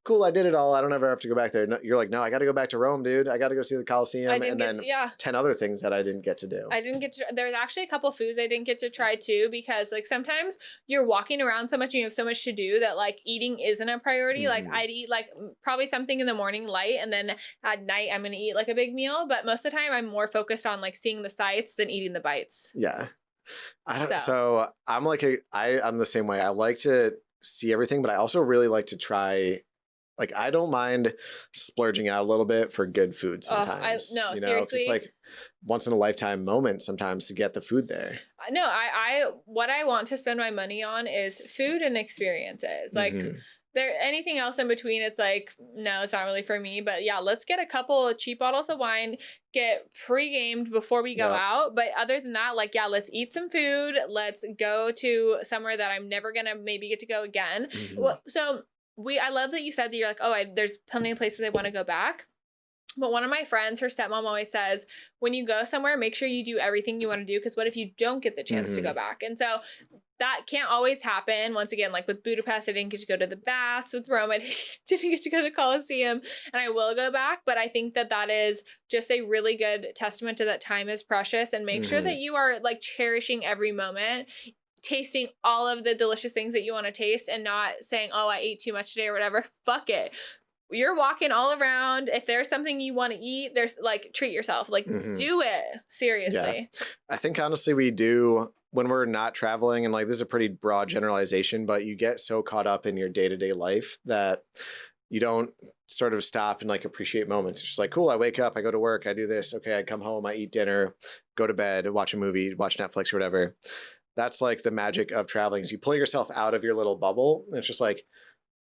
cool, I did it all. I don't ever have to go back there. No, you're like, no, I got to go back to Rome, dude. I got to go see the Colosseum. And then 10 other things that I didn't get to do. I didn't get to, there's actually a couple foods I didn't get to try too, because like sometimes you're walking around so much and you have so much to do that like eating isn't a priority. Like I'd eat like probably something in the morning light, and then at night I'm going to eat like a big meal. But most of the time I'm more focused on like seeing the sights than eating the bites. Yeah. So I'm like, I'm the same way. I like to see everything, but I also really like to try. Like, I don't mind splurging out a little bit for good food sometimes. No, seriously. It's like once in a lifetime moment sometimes to get the food there. No, what I want to spend my money on is food and experiences. Like anything else in between, it's like, no, it's not really for me. But yeah, let's get a couple of cheap bottles of wine, get pre-gamed before we go out. But other than that, like, yeah, let's eat some food. Let's go to somewhere that I'm never going to maybe get to go again. Well, so I love that you said that you're like, oh, there's plenty of places I want to go back. But one of my friends, her stepmom always says, when you go somewhere, make sure you do everything you want to do, because what if you don't get the chance to go back? And so that can't always happen. Once again, like with Budapest, I didn't get to go to the baths. With Rome, I didn't get to go to the Colosseum, and I will go back. But I think that is just a really good testament to that time is precious, and make sure that you are like cherishing every moment, tasting all of the delicious things that you want to taste, and not saying, oh, I ate too much today or whatever. Fuck it. You're walking all around. If there's something you want to eat, there's like, treat yourself, like do it. Seriously. Yeah. I think honestly we do when we're not traveling, and like this is a pretty broad generalization, but you get so caught up in your day-to-day life that you don't sort of stop and like appreciate moments. It's just like, cool, I wake up, I go to work, I do this. Okay, I come home, I eat dinner, go to bed, watch a movie, watch Netflix or whatever. That's like the magic of traveling, is you pull yourself out of your little bubble. And it's just like,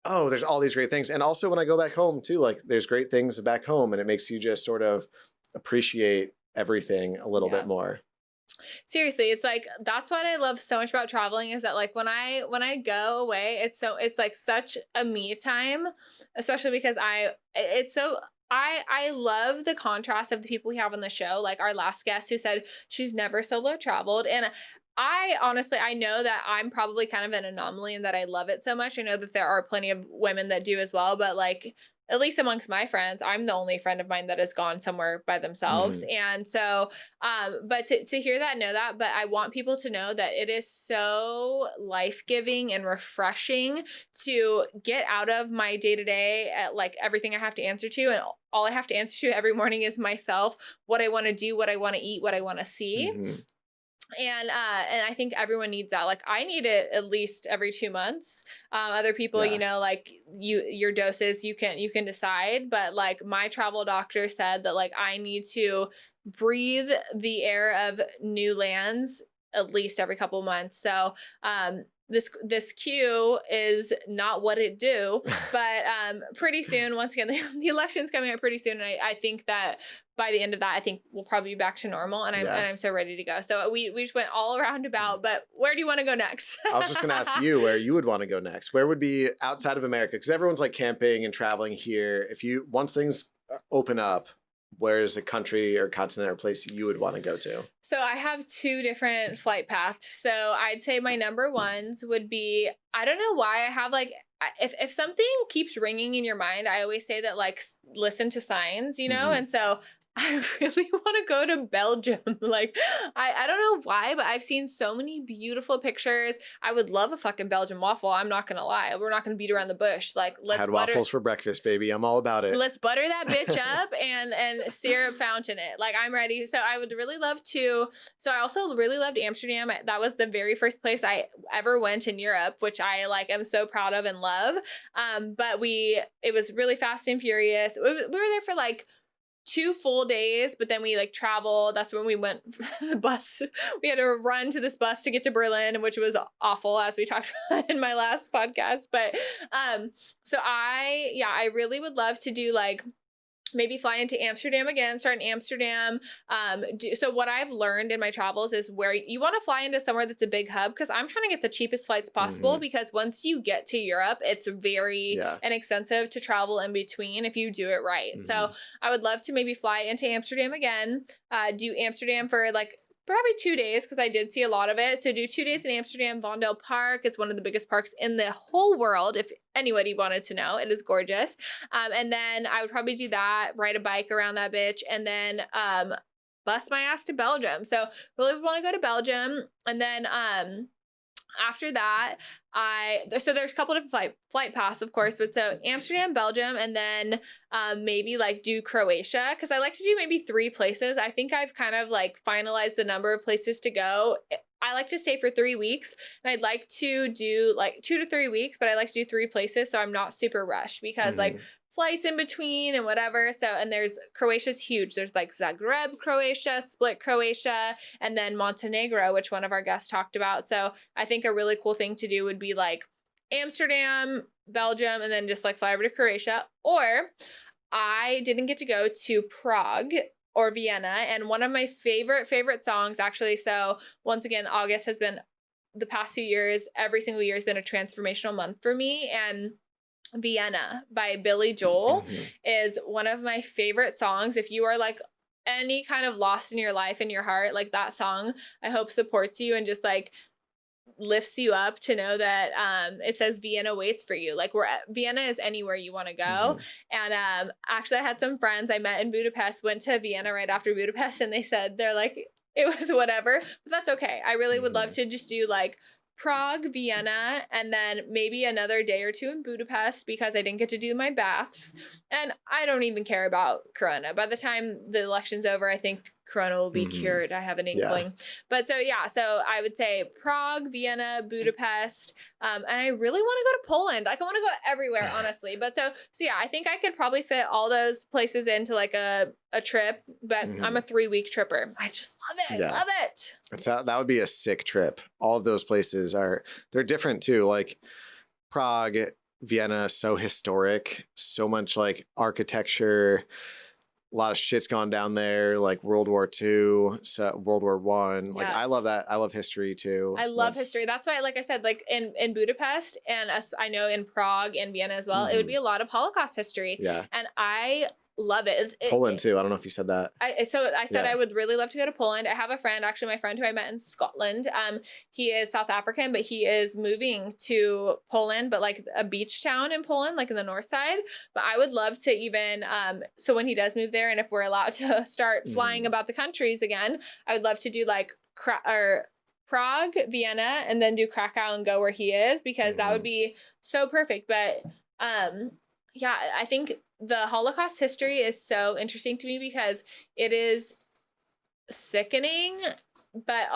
oh, there's all these great things. And also when I go back home too, like there's great things back home, and it makes you just sort of appreciate everything a little bit more. Seriously, it's like, that's what I love so much about traveling, is that like when I go away, it's like such a me time, especially because I love the contrast of the people we have on the show. Like our last guest who said she's never solo traveled. And I honestly, I know that I'm probably kind of an anomaly in that I love it so much. I know that there are plenty of women that do as well, but like, at least amongst my friends, I'm the only friend of mine that has gone somewhere by themselves. And so, but to hear that, know that, but I want people to know that it is so life-giving and refreshing to get out of my day-to-day at like everything I have to answer to. And all I have to answer to every morning is myself, what I want to do, what I want to eat, what I want to see. And I think everyone needs that. Like I need it at least every 2 months. Other people, you know, like your doses, you can decide. But like my travel doctor said that like I need to breathe the air of new lands at least every couple months. So this Q is not what it do, but pretty soon, once again, the election's coming up pretty soon. And I think that by the end of that, I think we'll probably be back to normal, and I'm so ready to go. So we just went all around about, but where do you want to go next? I was just going to ask you where you would want to go next. Where would be outside of America? Because everyone's like camping and traveling here. Once things open up, where's a country or continent or place you would want to go to? So I have 2 different flight paths. So I'd say my number ones would be, I don't know why I have like, if something keeps ringing in your mind, I always say that like, listen to signs, you know? And so I really want to go to Belgium. Like, I don't know why, but I've seen so many beautiful pictures. I would love a fucking Belgian waffle. I'm not going to lie. We're not going to beat around the bush. Like, let's had waffles for breakfast, baby. I'm all about it. Let's butter that bitch up and syrup fountain it. Like, I'm ready. So I would really love to. So I also really loved Amsterdam. That was the very first place I ever went in Europe, which I like am so proud of and love. But it was really fast and furious. We were there for like 2 full days, but then we like traveled. That's when we went the bus. We had to run to this bus to get to Berlin, which was awful, as we talked about in my last podcast. But so I really would love to do like maybe fly into Amsterdam again, start in Amsterdam. So what I've learned in my travels is where you want to fly into somewhere that's a big hub, because I'm trying to get the cheapest flights possible, because once you get to Europe, it's very inexpensive to travel in between if you do it right. So I would love to maybe fly into Amsterdam again, do Amsterdam for like probably 2 days, because I did see a lot of it. So do 2 days in Amsterdam, Vondel Park. It's one of the biggest parks in the whole world, if anybody wanted to know. It is gorgeous. And then I would probably do that, ride a bike around that bitch, and then bust my ass to Belgium. So really want to go to Belgium. And then after that, so there's a couple different flight paths, of course, but so Amsterdam, Belgium, and then maybe like do Croatia, because I like to do maybe 3 places. I think I've kind of like finalized the number of places to go. I like to stay for 3 weeks, and I'd like to do like 2 to 3 weeks, but I like to do 3 places, so I'm not super rushed, because like flights in between and whatever. So, and Croatia's huge. There's like Zagreb, Croatia, Split, Croatia, and then Montenegro, which one of our guests talked about. So I think a really cool thing to do would be like Amsterdam, Belgium, and then just like fly over to Croatia. Or I didn't get to go to Prague or Vienna. And one of my favorite songs, actually. So once again, August has been, the past few years, every single year has been a transformational month for me. And Vienna by Billy Joel is one of my favorite songs. If you are like any kind of lost in your life, in your heart, like that song, I hope supports you and just like lifts you up to know that it says Vienna waits for you. Like Vienna is anywhere you want to go. And actually I had some friends I met in Budapest, went to Vienna right after Budapest, and they said they're like, it was whatever, but that's okay. I really would love to just do like Prague, Vienna, and then maybe another day or 2 in Budapest, because I didn't get to do my baths. And I don't even care about Corona. By the time the election's over, I think Corona will be cured. I have an inkling. But so I would say Prague, Vienna, Budapest, and I really want to go to Poland. Like I want to go everywhere, honestly. But so I think I could probably fit all those places into like a trip, but I'm a 3-week tripper. I just love it. Love it. That would be a sick trip. All of those places they're different too. Like Prague, Vienna, so historic, so much like architecture. A lot of shit's gone down there, like World War II, so World War I. Like I love that. I love history too. I love history. That's why, like I said, like in Budapest and I know in Prague and Vienna as well, it would be a lot of Holocaust history. Yeah. And I love it. Poland too. I don't know if you said that. I said I would really love to go to Poland. I have a friend, actually my friend who I met in Scotland. He is South African, but he is moving to Poland, but like a beach town in Poland, like in the north side. But I would love to even, so when he does move there, and if we're allowed to start flying about the countries again, I would love to do like Prague, Vienna, and then do Krakow and go where he is, because that would be so perfect. But I think the Holocaust history is so interesting to me, because it is sickening but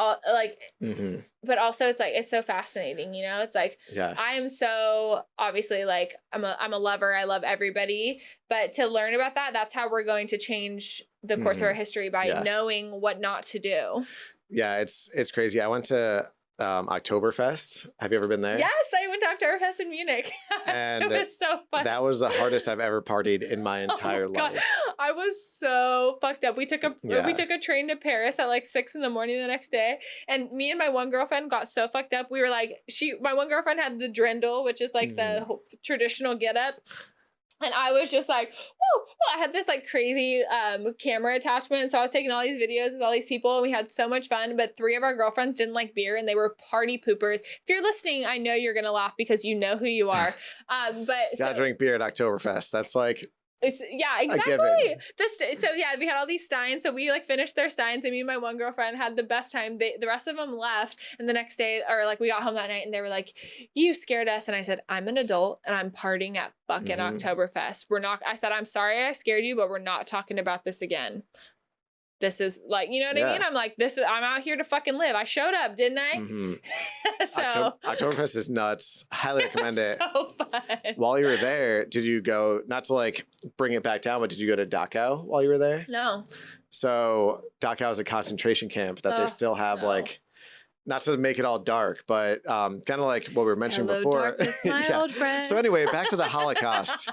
but also it's like, it's so fascinating, you know, it's like, I am so obviously like, I'm a lover. I love everybody, but to learn about that, that's how we're going to change the course of our history, by knowing what not to do. Yeah. It's crazy. I went to Oktoberfest. Have you ever been there? Yes, I went to Oktoberfest in Munich. And it was so fun. That was the hardest I've ever partied in my entire life. I was so fucked up. We took a train to Paris at like 6 a.m. the next day, and me and my one girlfriend got so fucked up. We were like, my one girlfriend had the drindle, which is like the traditional get up. And I was just like, whoa, I had this like crazy camera attachment. So I was taking all these videos with all these people, and we had so much fun. But 3 of our girlfriends didn't like beer, and they were party poopers. If you're listening, I know you're going to laugh because you know who you are. Gotta drink beer at Oktoberfest. That's like... exactly. We had all these steins. So we like finished their steins, and me and my one girlfriend had the best time. The rest of them left, and the next day, or like we got home that night, and they were like, "You scared us." And I said, "I'm an adult, and I'm partying at fucking Oktoberfest. We're not." I said, "I'm sorry I scared you, but we're not talking about this again. This is like, you know what I mean? I'm like, I'm out here to fucking live. I showed up, didn't I?" So Oktoberfest is nuts. Highly recommend it. So fun. While you were there, did you go, not to like bring it back down, but did you go to Dachau while you were there? No. So Dachau is a concentration camp that they still have like, not to make it all dark, but kind of like what we were mentioning before. Darkness, my old friend. So anyway, back to the Holocaust.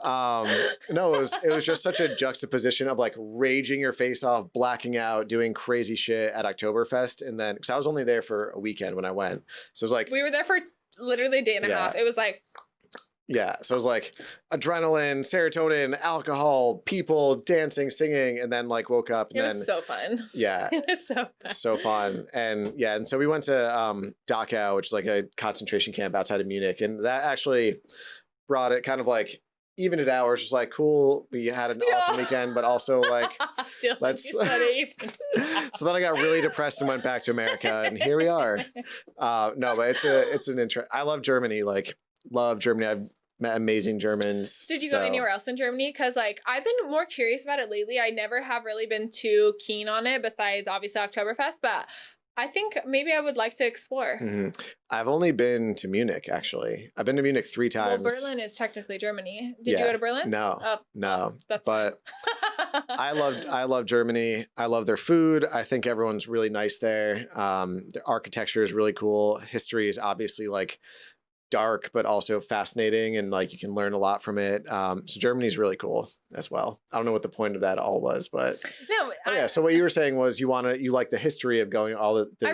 No, it was just such a juxtaposition of like raging your face off, blacking out, doing crazy shit at Oktoberfest. And then, because I was only there for a weekend when I went. So it was like... We were there for literally a day and a half. It was like... Yeah. So it was like adrenaline, serotonin, alcohol, people dancing, singing, and then like woke up. And it was so fun. Yeah. It was so fun. So fun. And yeah. And so we went to Dachau, which is like a concentration camp outside of Munich. And that actually brought it kind of like, even it out. It was just like, cool. We had an awesome weekend, but also like, let's. So then I got really depressed and went back to America, and here we are. No, but it's an interest. I love Germany. Like, love Germany. I've met amazing Germans. Did you go anywhere else in Germany? Because like I've been more curious about it lately. I never have really been too keen on it, besides obviously Oktoberfest, but I think maybe I would like to explore. I've only been to Munich, actually. I've been to Munich 3 times. Well, Berlin is technically Germany. Did you go to Berlin? No. Oh, no. That's but I love Germany. I love their food. I think everyone's really nice there. The architecture is really cool. History is obviously like dark, but also fascinating, and like you can learn a lot from it. So Germany's really cool as well. I don't know what the point of that all was, but no. So what you were saying was you like the history of going all the. I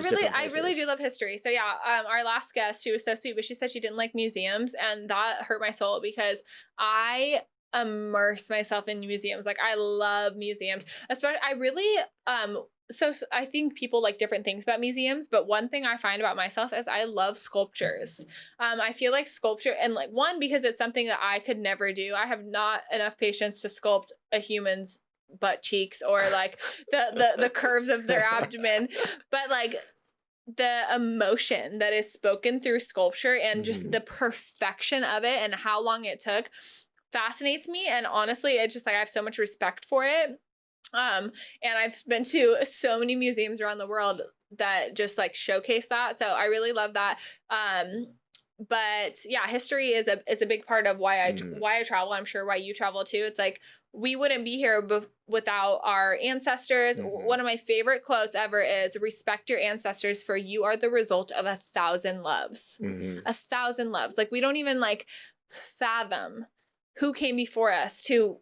really do love history. So yeah, our last guest, she was so sweet, but she said she didn't like museums, and that hurt my soul because I immerse myself in museums. Like I love museums, especially. I really So I think people like different things about museums, but one thing I find about myself is I love sculptures. I feel like sculpture, and like because it's something that I could never do. I have not enough patience to sculpt a human's butt cheeks or like the curves of their abdomen, but like the emotion that is spoken through sculpture and just the perfection of it and how long it took fascinates me. And honestly, it's just like I have so much respect for it. And I've been to so many museums around the world that just like showcase that. So I really love that. But yeah, history is a big part of why I travel. I'm sure why you travel too. It's like we wouldn't be here without our ancestors. One of my favorite quotes ever is respect your ancestors, for you are the result of 1,000 loves. 1,000 loves. Like we don't even like fathom who came before us to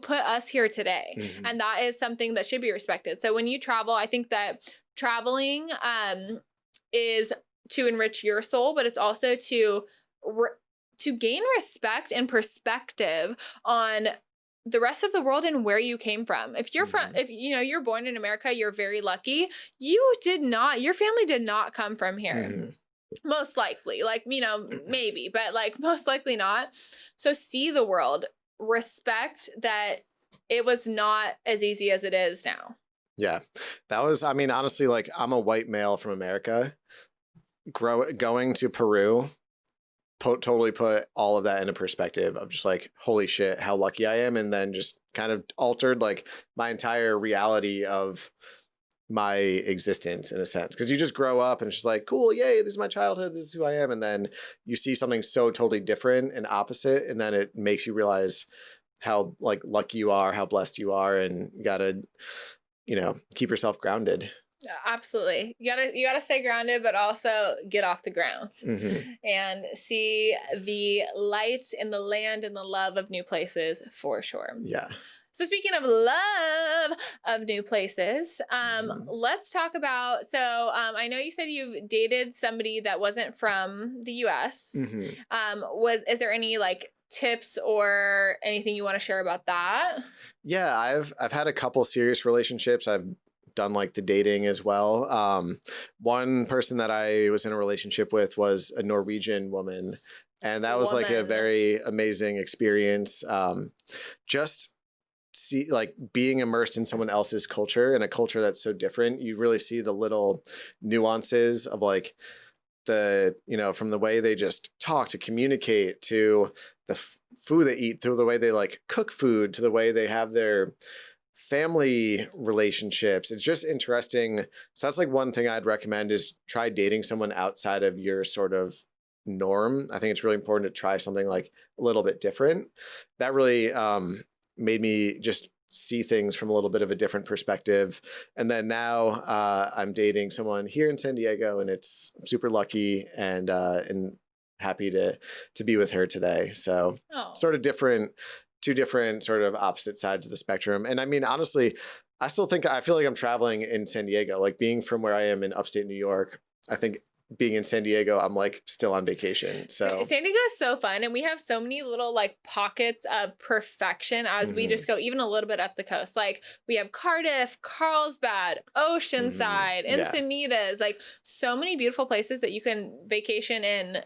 put us here today. And that is something that should be respected. So when you travel, I think that traveling is to enrich your soul, but it's also to gain respect and perspective on the rest of the world and where you came from. If you're if you're born in America, you're very lucky. Your family did not come from here. Most likely, maybe, but like most likely not. So see the world, respect that it was not as easy as it is now. Yeah, that was, honestly, like I'm a white male from America. Going to Peru totally put all of that into perspective of just like, holy shit, how lucky I am. And then just kind of altered like my entire reality of my existence in a sense, because you just grow up and it's just like, cool, yay, this is my childhood, this is who I am, and then you see something so totally different and opposite, and then it makes you realize how like lucky you are, how blessed you are, and you gotta, keep yourself grounded. Yeah, absolutely. You gotta stay grounded, but also get off the ground and see the light in the land and the love of new places for sure. Yeah. So speaking of love of new places, let's talk about, I know you said you dated somebody that wasn't from the US. Is there any like tips or anything you want to share about that? Yeah, I've had a couple serious relationships. I've done like the dating as well. One person that I was in a relationship with was a Norwegian woman, and that was like a very amazing experience. Just like being immersed in someone else's culture, and a culture that's so different, you really see the little nuances of like from the way they just talk to communicate, to the food they eat, to the way they like cook food, to the way they have their family relationships. It's just interesting. So that's like one thing I'd recommend, is try dating someone outside of your sort of norm. I think it's really important to try something like a little bit different. That really made me just see things from a little bit of a different perspective. And then now I'm dating someone here in San Diego, and it's super lucky and happy to be with her today. So sort of two different sort of opposite sides of the spectrum. And I mean, honestly, I feel like I'm traveling in San Diego, like being from where I am in upstate New York. I think being in San Diego, I'm like still on vacation. So San Diego is so fun, and we have so many little like pockets of perfection as we just go even a little bit up the coast. Like we have Cardiff, Carlsbad, Oceanside, Encinitas, like so many beautiful places that you can vacation in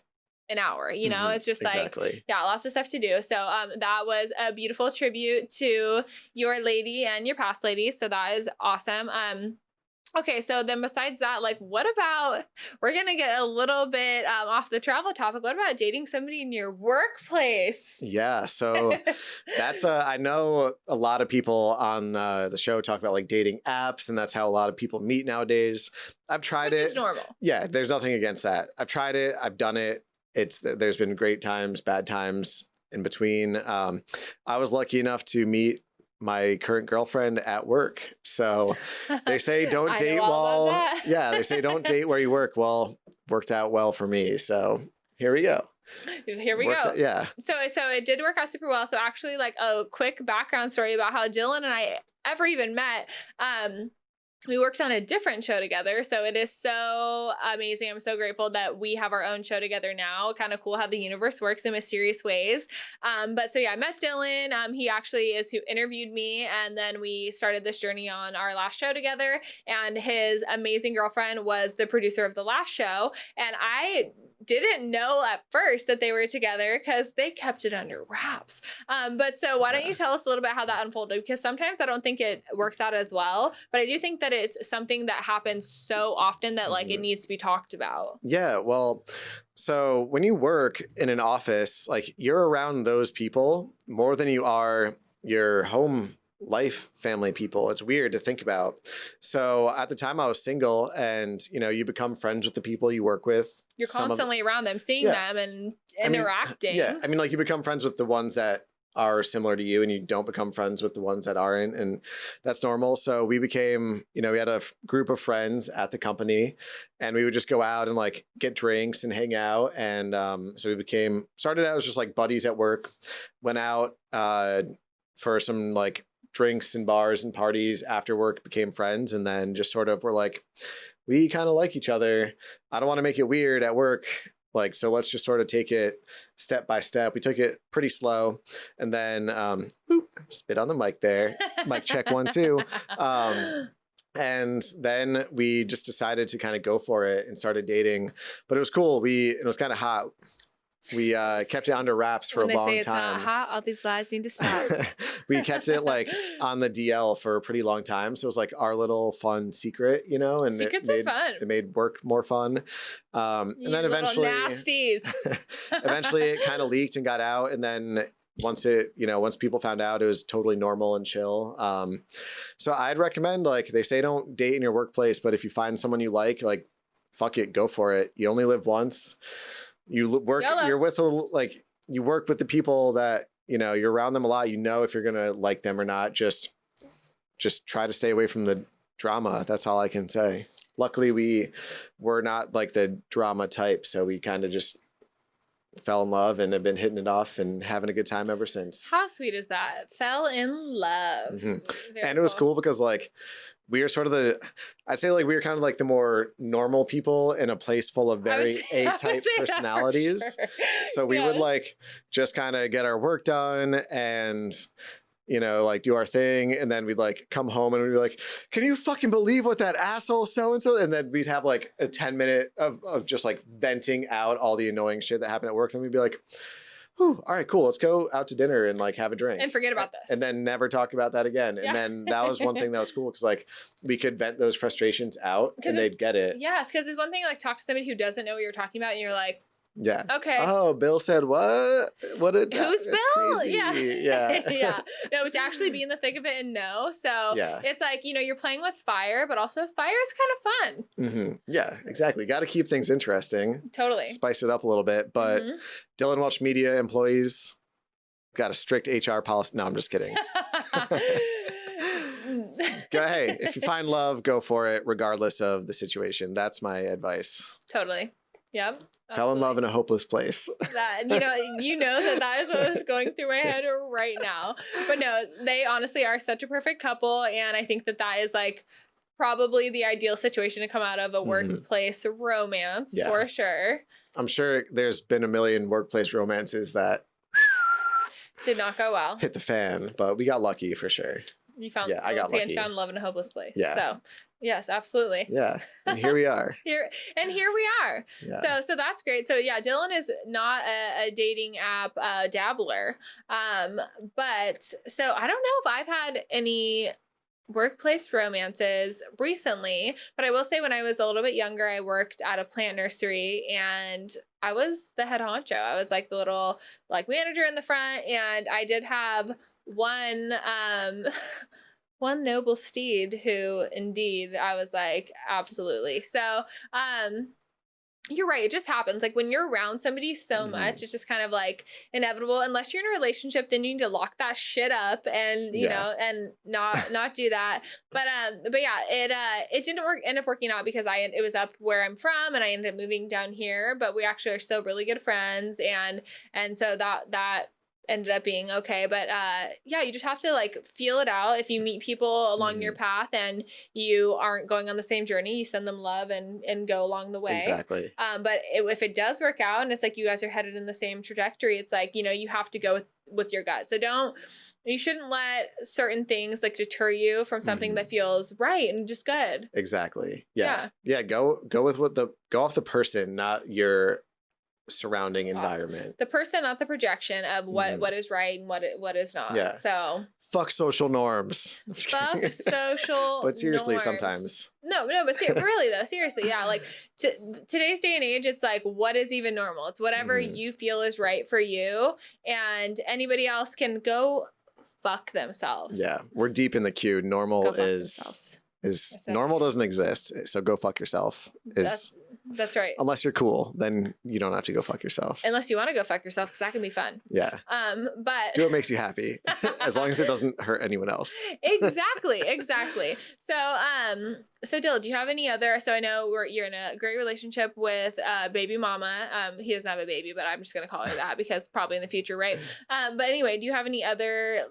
an hour. It's just like, lots of stuff to do. So that was a beautiful tribute to your lady and your past lady. So that is awesome. Okay, so then besides that, like, what about, we're going to get a little bit off the travel topic. What about dating somebody in your workplace? Yeah, so that's, I know a lot of people on the show talk about like dating apps, and that's how a lot of people meet nowadays. I've tried it. It's normal. Yeah, there's nothing against that. I've tried it. I've done it. There's been great times, bad times in between. I was lucky enough to meet my current girlfriend at work. So they say don't date they say don't date where you work. Well, worked out well for me. So here we go. Yeah. So it did work out super well. So actually, like a quick background story about how Dylan and I ever even met. We worked on a different show together. So it is so amazing. I'm so grateful that we have our own show together now. Kind of cool how the universe works in mysterious ways. I met Dylan. He actually is who interviewed me. And then we started this journey on our last show together. And his amazing girlfriend was the producer of the last show. And I didn't know at first that they were together because they kept it under wraps. So why don't you tell us a little bit how that unfolded? Because sometimes I don't think it works out as well, but I do think that it's something that happens so often that like it needs to be talked about. Yeah, well, so when you work in an office, like you're around those people more than you are your home life family people. It's weird to think about. So at the time I was single, and you become friends with the people you work with. You're constantly around them, seeing them and interacting. I mean, like you become friends with the ones that are similar to you, and you don't become friends with the ones that aren't, and that's normal. So we became, we had a group of friends at the company, and we would just go out and like get drinks and hang out. And so we started out as just like buddies at work, went out for some like drinks and bars and parties after work, became friends, and then just sort of were like, we kind of like each other. I don't want to make it weird at work. Like, so let's just sort of take it step by step. We took it pretty slow, and then spit on the mic there. Mic check 1, 2. And then we just decided to kind of go for it and started dating. But it was cool. It was kind of hot. We kept it under wraps for a long time. When they say it's not hot, all these lies need to stop. We kept it like on the DL for a pretty long time. So it was like our little fun secret, and secrets are fun. It made work more fun. And then eventually, nasties. Eventually it kind of leaked and got out. And then, once people found out, it was totally normal and chill. So I'd recommend, like, they say don't date in your workplace, but if you find someone you like, fuck it, go for it. You only live once. You work, you're with you work with the people that, you're around them a lot. If you're going to like them or not, just try to stay away from the drama. That's all I can say. Luckily, we were not like the drama type. So we kind of just fell in love and have been hitting it off and having a good time ever since. How sweet is that? Fell in love. Mm-hmm. And it was cool because we were sort of I'd say we were kind of like the more normal people in a place full of very A-type personalities. Sure. So we would just kind of get our work done and do our thing. And then we'd come home and we'd be like, can you fucking believe what that asshole so-and-so? And then we'd have a 10-minute of just venting out all the annoying shit that happened at work. And we'd be like, all right, cool. Let's go out to dinner and have a drink. And forget about this. And then never talk about that again. Yeah. And then that was one thing that was cool because we could vent those frustrations out and they'd get it. Yes, because it's one thing talk to somebody who doesn't know what you're talking about and you're like, yeah. Okay. Oh, Bill said what? Who's Bill? Crazy. Yeah. Yeah. Yeah. No, it's actually be in the thick of it and know. So it's you're playing with fire, but also fire is kind of fun. Mm-hmm. Yeah, exactly. Got to keep things interesting. Totally. Spice it up a little bit. But Dylan Welch Media employees got a strict HR policy. No, I'm just kidding. Hey, if you find love, go for it, regardless of the situation. That's my advice. Totally. Yep. Fell in love in a hopeless place. That that is what is going through my head right now. But no, they honestly are such a perfect couple, and I think that is probably the ideal situation to come out of a workplace romance for sure. I'm sure there's been a million workplace romances that did not go well. Hit the fan, but we got lucky for sure. You found I got lucky. And found love in a hopeless place. Yeah. So yes, absolutely. Yeah. And here we are. Here we are. Yeah. So that's great. So yeah, Dylan is not a dating app dabbler. But so I don't know if I've had any workplace romances recently, but I will say when I was a little bit younger, I worked at a plant nursery and I was the head honcho. I was the little manager in the front, and I did have one noble steed who indeed I was absolutely. So you're right, it just happens when you're around somebody so much, it's just kind of inevitable. Unless you're in a relationship, then you need to lock that shit up and you know and not do that. But yeah, it didn't end up working out because it was up where I'm from and I ended up moving down here, but we actually are still really good friends, and so that ended up being okay. But yeah, you just have to feel it out. If you meet people along your path and you aren't going on the same journey, you send them love and go along the way. Exactly. But if it does work out and it's you guys are headed in the same trajectory, it's you have to go with your gut. So you shouldn't let certain things deter you from something that feels right and just good. Exactly. Yeah. Go off the person, not your surrounding environment. The person, not the projection of what is right and what is not. Yeah. So fuck social norms. Fuck social But seriously, norms. Sometimes. No, but really though, seriously, yeah. Today's day and age, it's what is even normal? It's whatever you feel is right for you, and anybody else can go fuck themselves. Yeah. We're deep in the queue. Normal is normal doesn't exist. So go fuck yourself. That's right. Unless you're cool, then you don't have to go fuck yourself. Unless you want to go fuck yourself, because that can be fun. Yeah. But do what makes you happy, as long as it doesn't hurt anyone else. Exactly. So Dill, do you have any other? So I know you're in a great relationship with baby mama. He doesn't have a baby, but I'm just gonna call her that because probably in the future, right? But anyway, do you have any other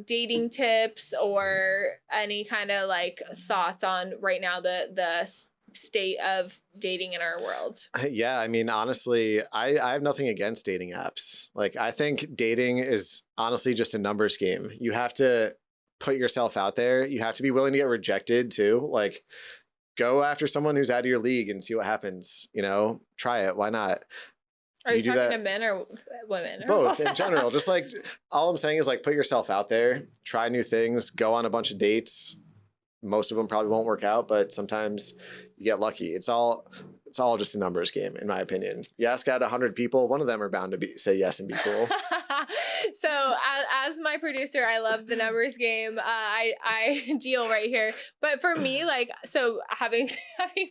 dating tips or any kind of thoughts on right now the state of dating in our world? Yeah, I mean, honestly, I have nothing against dating apps. I think dating is honestly just a numbers game. You have to put yourself out there. You have to be willing to get rejected too. Go after someone who's out of your league and see what happens. Try it. Why not? Are you talking to men or women? Both in general. Just all I'm saying is put yourself out there, try new things, go on a bunch of dates. Most of them probably won't work out, but sometimes you get lucky. It's all it's all just a numbers game, in my opinion. You ask out 100 people, one of them are bound to say yes and be cool. So as my producer, I love the numbers game. I deal right here. But for me, like, so having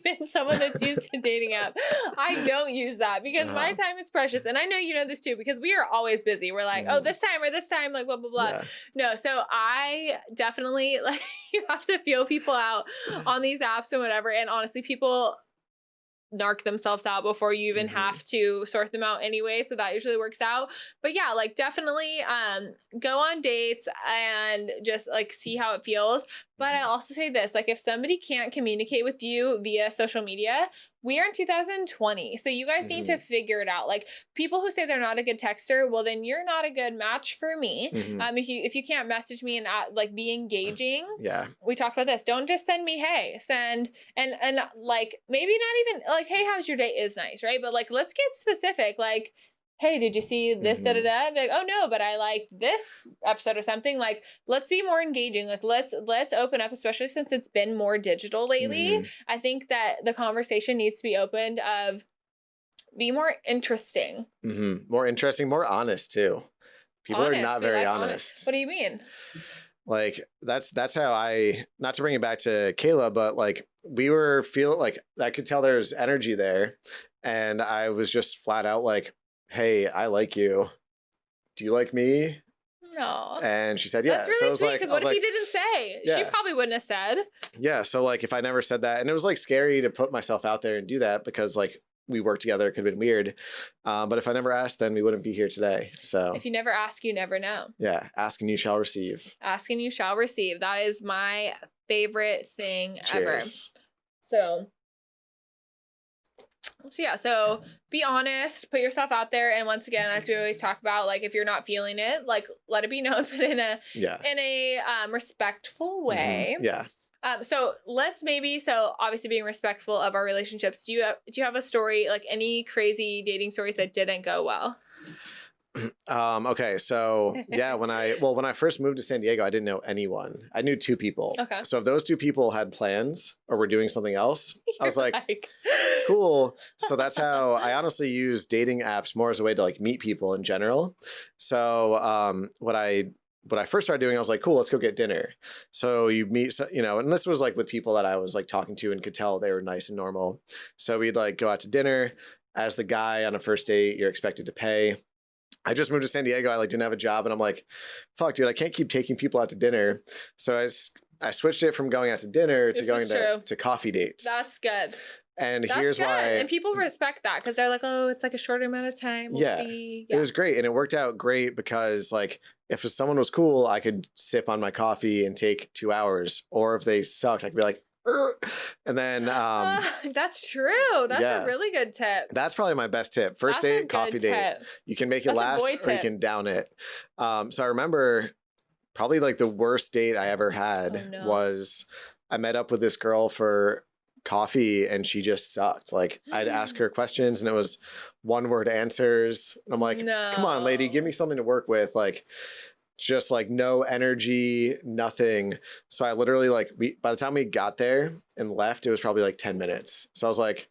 been someone that's used to dating app, I don't use that because my time is precious. And I know you know this too, because we are always busy. We're like, oh, this time, like blah, blah, blah. Yeah. No, so I definitely, like, you have to feel people out on these apps and whatever. And honestly, people narc themselves out before you even have to sort them out anyway. So that usually works out. But yeah, like definitely go on dates and just like see how it feels. But I also say this, like if somebody can't communicate with you via social media, we are in 2020. So you guys need to figure it out. Like people who say they're not a good texter, well, then you're not a good match for me. If you can't message me and like be engaging, we talked about this. Don't just send me, hey, send and like maybe not even like, hey, how's your day is nice, right? But like let's get specific. Like, hey, did you see this, da-da-da? Like, oh no, but I like this episode or something. Like, let's be more engaging. Like, let's open up, especially since it's been more digital lately. I think that the conversation needs to be opened of be more interesting. More interesting, more honest too. People are not very honest. What do you mean? Like, that's how I, not to bring it back to Kayla, but like, we were feeling like, I could tell there's energy there. And I was just flat out like, hey, I like you. Do you like me? No. And she said, yeah. That's really sweet, because what if he didn't say? Yeah. She probably wouldn't have said. Yeah. So like if I never said that, and it was like scary to put myself out there and do that because like we worked together, it could have been weird. But if I never asked, then we wouldn't be here today. So if you never ask, you never know. Yeah. Ask and you shall receive. Ask and you shall receive. That is my favorite thing ever. So yeah, so be honest, put yourself out there. And once again, as we always talk about, like if you're not feeling it, like let it be known, but in a respectful way. Yeah. So let's so obviously being respectful of our relationships. Do you have a story, like any crazy dating stories that didn't go well? Okay. So yeah, when I first moved to San Diego, I didn't know anyone. I knew 2 people. Okay. So if those 2 people had plans or were doing something else, I was like, cool. So that's how I honestly use dating apps more as a way to like meet people in general. So, what I first started doing, I was like, cool, let's go get dinner. So you meet, and this was like with people that I was like talking to and could tell they were nice and normal. So we'd like go out to dinner. As the guy on a first date, you're expected to pay. I just moved to San Diego. I like didn't have a job, and I'm like, fuck, dude, I can't keep taking people out to dinner. So I switched it from going out to dinner to going to coffee dates. That's good. And here's why. And people respect that because they're like, oh, it's like a shorter amount of time. We'll see. Yeah. It was great. And it worked out great because like if someone was cool, I could sip on my coffee and take 2 hours. Or if they sucked, I could be like, and then that's true. That's a really good tip. That's probably my best tip. First date, coffee date. You can make it last or you can down it. So I remember probably like the worst date I ever had was I met up with this girl for coffee and she just sucked. Like I'd ask her questions and it was 1-word answers. And I'm like, come on, lady, give me something to work with. Like just like no energy, nothing. So I literally like, by the time we got there and left, it was probably like 10 minutes. So I was like,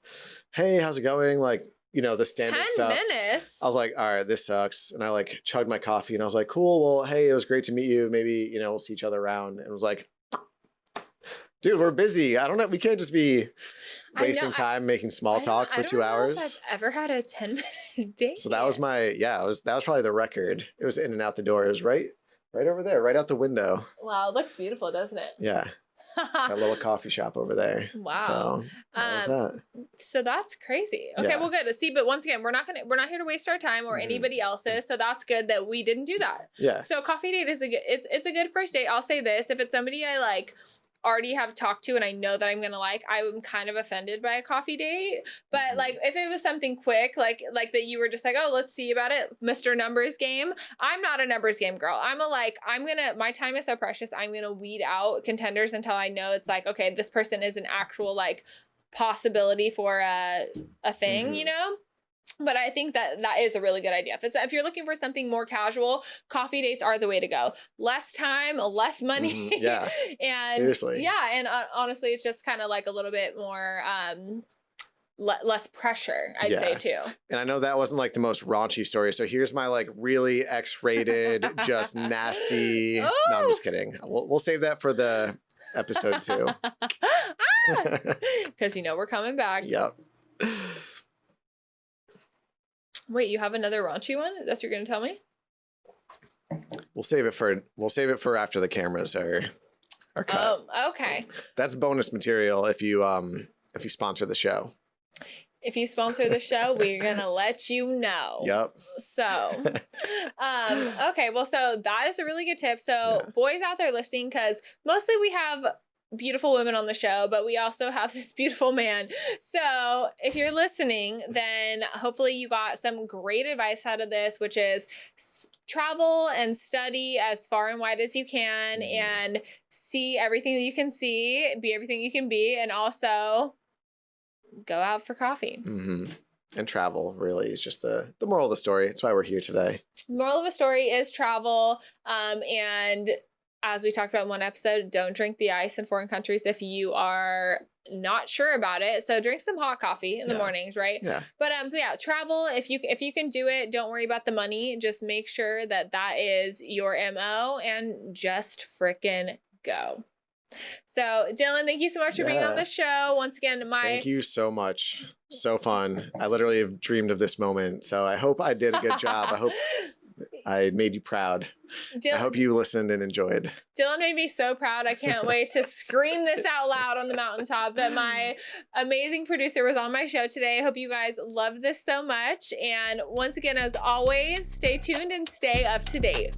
hey, how's it going? Like, the standard stuff. 10 minutes? I was like, all right, this sucks. And I like chugged my coffee and I was like, cool. Well, hey, it was great to meet you. Maybe, we'll see each other around. And it was like, dude, we're busy. I don't know. We can't just be wasting time making small talk for 2 hours. I don't know if I've ever had a 10-minute date. So that was that was probably the record. It was in and out the door. It was right over there, right out the window. Wow, it looks beautiful, doesn't it? Yeah. That little coffee shop over there. Wow. So that was that. So that's crazy. Okay, well, good. See, but once again, we're not here to waste our time or anybody else's. So that's good that we didn't do that. Yeah. So coffee date is it's a good first date. I'll say this: if it's somebody I like already have talked to and I know that I'm gonna like, I'm kind of offended by a coffee date. But like if it was something quick, like that you were just like, oh, let's see about it, Mr. Numbers Game. I'm not a numbers game girl. My time is so precious. I'm gonna weed out contenders until I know it's like, okay, this person is an actual like possibility for a thing, But I think that is a really good idea. If you're looking for something more casual, coffee dates are the way to go. Less time, less money. Yeah. And seriously. Yeah. And honestly, it's just kind of like a little bit more less pressure, I'd say too. And I know that wasn't like the most raunchy story. So here's my like really X-rated, just nasty. Oh. No, I'm just kidding. We'll save that for the episode 2. Because we're coming back. Yep. Wait, you have another raunchy one? That's what you're gonna tell me? We'll save it for after the cameras are cut. Okay. That's bonus material if you sponsor the show. If you sponsor the show, we're gonna let you know. Yep. So, okay. Well, so that is a really good tip. So, boys out there listening, because mostly we have beautiful women on the show, but we also have this beautiful man. So, if you're listening, then hopefully you got some great advice out of this, which is travel and study as far and wide as you can, and see everything that you can see, be everything you can be, and also go out for coffee. Mm-hmm. And travel really is just the moral of the story. That's why we're here today. Moral of the story is travel. And as we talked about in one episode, don't drink the ice in foreign countries if you are not sure about it. So drink some hot coffee in the mornings, right? Yeah. But travel, if you can do it, don't worry about the money. Just make sure that is your MO and just frickin' go. So Dylan, thank you so much for being on the show. Once again, thank you so much. So fun. I literally have dreamed of this moment. So I hope I did a good job. I hope I made you proud. Dylan, I hope you listened and enjoyed. Dylan made me so proud. I can't wait to scream this out loud on the mountaintop that my amazing producer was on my show today. I hope you guys love this so much. And once again, as always, stay tuned and stay up to date.